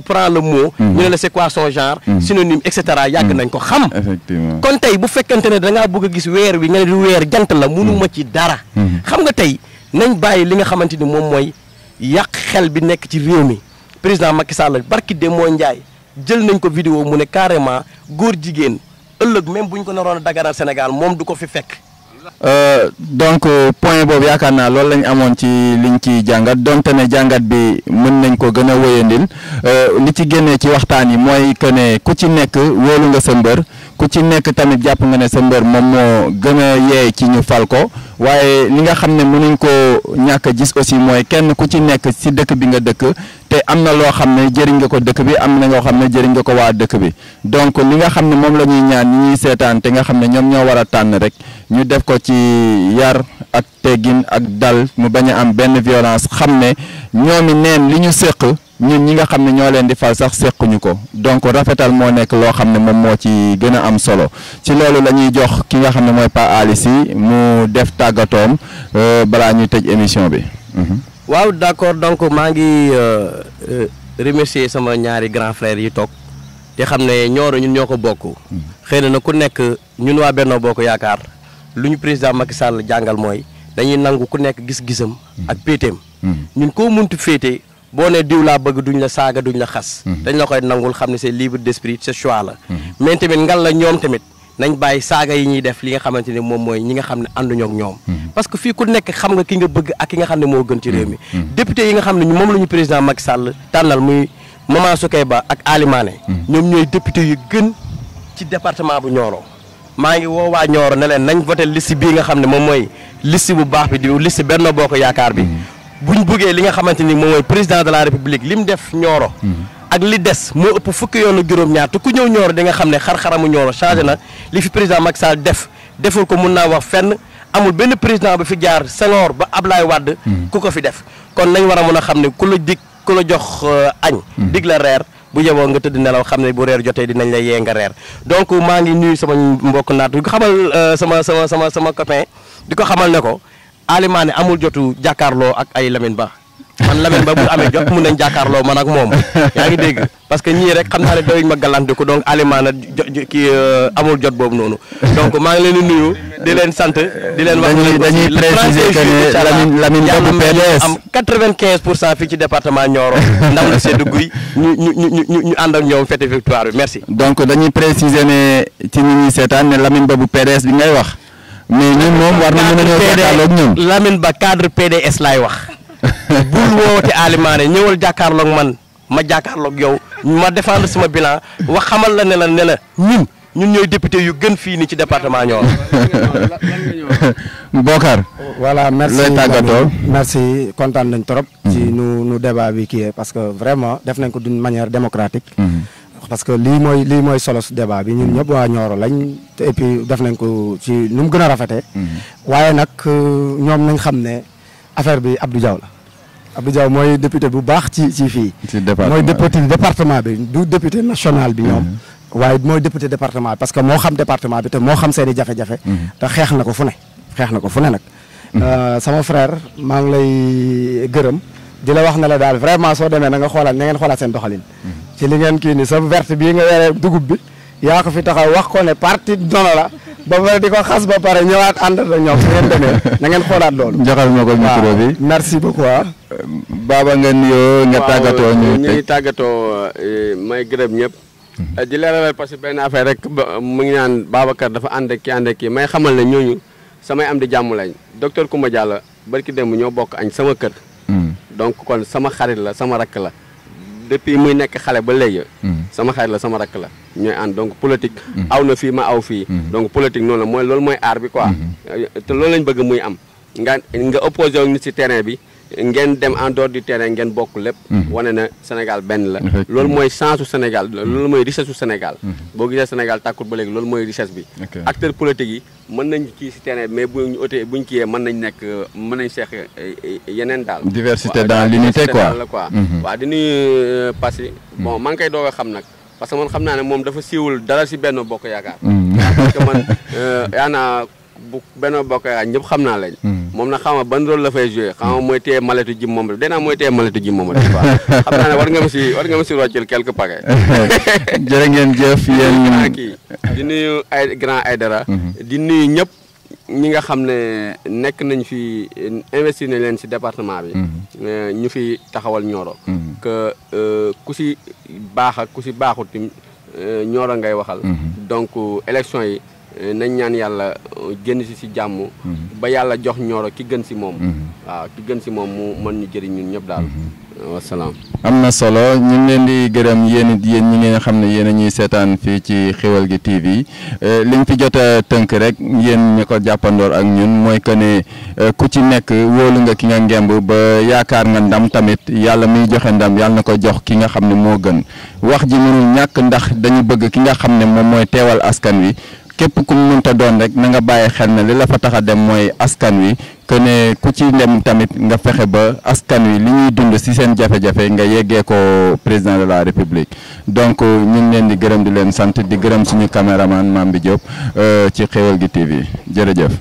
prend le mot ñu ne la c'est quoi son genre synonyme et cetera yàgg nañ ko xam effectivement kon tey bu fekkante ne da ngaa bëgg a gis weer wi nga ne du weer jant la mënuma ci dara xam nga tey nañ bàyyi li nga xamante ni moom mooy yàq xel bi nekk ci réew mi président Macky Sall barki de moo njaay jël nañ ko vidéo mu ne carrément góor jigéen ëllëg même bu ñu ko naroon a daganal Sénégal moom du ko fi fekk donc point boobu yaakaar naa loolu lañ amoon ci liñ ci jàngat donte ne jàngat bi mën nañ ko gën a wéyandil li ci génnee ci waxtaan yi mooy que ne ku ci nekk wóolu nga sa mbër ku ci nekk tamit jàpp nga ne sa mbër moom moo gën a yeey ci ñu fal ko waaye li nga xam ne mënuñ ko ñàkk a gis aussi mooy kenn ku ci nekk si dëkk bi nga dëkk te am na loo xam ne jëriñ nga ko dëkk bi am na loo xam ne jëriñ nga ko waa dëkk bi donc li nga xam ne moom la ñuy ñaan ñi ñuy seetaan te nga xam ne ñoom ñoo war a tànn rek ñu def ko ci yar ak teggin ak dal mu bañ a am benn violence xam ne ñoomi neen li ñu séq ñun ñi nga xam ne ñoo leen di fal sax séquñu ko donc rafetal moo nekk loo xam ne moom moo ci gën a am solo ci loolu la ñuy jox ki nga xam ne mooy Pa Ali Sy mu def tàggatoom balaa ñuy tëj émission bi. waaw d'accord donc maa ngi remercier sama ñaari grand frères yi toog te xam ne Nioro ñun ñoo ko bokk xëy na ku nekk ñun waa Benno Bokk Yaakaar lu ñu président Macky Sall jàngal mooy dañuy nangu ku nekk gis-gisam ak péeteem ñun koo muntu féete boo ne diw laa bëgg duñ la saaga duñ la xas dañ la koy nangul xam ne c'est libre d'esprit c'est choix la mais tamit ngal la ñoom tamit nañ bàyyi saaga yi ñuy def li nga xamante ni moom mooy ñi nga xam ne ànduñoo ak ñoom parce que fii ku nekk xam nga ki nga bëgg ak ki nga xam ne moo gën ci réew mi député yi nga xam ne moom la ñu président Macky Sall tànnal muy Maman Soukeyba ak Ali Mané ñoom ñooy député yu gën ci département bu Nioro maa ngi woo waa Nioro ne leen nañ voté liste bii nga xam ne moom mooy liste bu baax bi di liste Benno Bokk Yaakaar bi buñ buggee li nga xamante ni moom mooy président de la république li mu def Nioro ak li des moo ëpp fukki yoonu juróom-ñaar te ku ñëw Nioro di nga xam ne xar-xaramu Nioro changé na li fi président Macky Sall deful ko mun naa wax fenn amul benn président ba fi jaar Senghor ba Ablaye Wade ku ko fi def kon nañ war a mën a xam ne ku la jox añ dig la reer bu yeboo nga tëdd nelaw xam ne bu reer jotee dinañ la yee nga reer donc maa ngi nuyu sama mbokk naat di ko xamal sama copain di ko xamal ne ko Ali Mané amul jotu jàkkaarloo ak ay Lamine Ba man Lamine Ba bu amee jot mun nañ jàkkaarloo man ak moom yaa ngi dégg parce que ñii rek xam naa ne doyuñ ma galandiku donc Ali Mané kii amul jot boobu noonu donc maa ngi leen di nuyu di leen sant di leen wax dañuy préciser que ne Lamine Ba bu PDS am 95% fii ci département Nioro ndam la seddu guy ñu ànd ak ñoom fête victoire bi merci donc dañuy préciser ne ci ñi ñuy seetaan ne Lamine Ba bu PDS bi ngay wax mais ñun moom war na mën a ñëw jàkkaarloog ñun Lamine Ba cadre PDS laay wax bul woote Ali Mané ñëwal jàkkaarloog man ma jàkkaarloog yow ma défendre sama bilan wax xamal la ne la ñun ñooy député yu gën fii nii ci département Nioro. Bokar. voilà merci looy tàggatoo merci kontaan nañ trop. ci nu débat bi kii parce que vraiment def nañ ko d'une manière démocratique. parce que lii mooy solo su débat bi ñun ñëpp waa Nioro lañ et puis def nañ ko ci nu mu gën a rafetee. waaye nag ñoom nañ xam ne affaire bi Abdou Diaw la. Abdou Diaw mooy député bu baax ci fii. mooy député département bi du député national bi ñoom. waaye mooy député département bi parce que moo xam département bi te moo xam seen i jafe-jafe. te xeex na ko fu ne nag. sama frère maa ngi lay gërëm di la wax ne la daal vraiment soo demee na ngeen xoolaat seen doxalin. ci li ngeen kii ni sa verte bii nga yore dugub bi yaa ko fi taxaw wax ko ne parti dono la ba pare di ko xas ba pare ñëwaat ànd ak ñoom su ngeen demee na ngeen xoolaat loolu. joxal ma ko micro bi merci beaucoup. Baba nga nuyoo nga tàggatoo ñu ngi tàggatoo may gërëm ñëpp. di leeralal parce que benn affaire rek mu ngi naan Babacar dafa ànd ak kii may xamal ne ñooñu samay am di jàmm lañ docteur Koumba Diallo barki démb ñoo bokk añ sama kër. donc kon sama xarit la sama rakk la. depuis muy nekk xale ba léegi. sama xarit la sama rakk la ñooy ànd donc politique. aw na fii ma aw fii. donc politique noonu la loolu mooy aar bi quoi. te loolu lañ bëgg muy am nga opposé wu nit si terrain bi ngeen dem en dehors du terrain ngeen bokk lépp. wane na Sénégal benn la. loolu mooy chance su Sénégal loolu mooy richesse su Sénégal. boo gisee Sénégal tàkkut ba léegi loolu mooy richesse bi. acteurs politiques yi mën nañ kii si terrain mais buñ kiyee mën nañ seex yeneen daal. diversité dans l'unité quoi waaw di nuyu Passy. bon maa ngi koy doog a xam nag parce que man xam naa ne moom dafa siiwul dara si Benno Bokk Yaakaar. parce que man yaa naa bu Benno Bokk Yaakaar ñëpp xam naa lañ. moom nag xam nga ban rôle la fay joué xam nga mooy téye maletu ji moom la dinaa mooy téye maletu ji moom la xam naa ne war nga ma si roccil quelques paquets. jërë ngeen jëf yéen kii di nuyu ay grand Aïdara di nuyu ñëpp ñi nga xam ne nekk nañ fi investir nañ leen si département bi. ñu fi taxawal Nioro. que ku si baax ak ku si baaxut tim Nioro ngay waxal. donc élection yi. nañ ñaan yàlla génn si jàmm. ba yàlla jox Nioro ki gën si moom. waaw ki gën si moom mu mën ñu jëriñ ñun ñëpp daal. wasalaam. am na solo ñu ngi leen di gërëm yéen ñi nga xam ne yéen a ñuy seetaan fii ci Xeweul gi TV liñ fi jot a tënk rek yéen ñu ko jàppandoor ak ñun mooy que ne ku ci nekk wóolu nga ki nga ngemb ba yaakaar nga ndam tamit yàlla muy joxe ndam yàlla na ko jox ki nga xam ne moo gën wax ji mënul ñàkk ndax dañu bëgg ki nga xam ne moom mooy teewal askan wi. képp ku mu mënta doon rek na nga bàyyi xel ne li la fa tax a dem mooy askan wi que ne ku ci dem tamit nga fexe ba askan wi li ñuy dund ci seen jafe-jafe nga yeggee ko président de la république donc ñu ngi leen di gërëm di leen sant di gërëm suñu caméraman Mambi Diop ci Xeweul gi TV jërëjëf.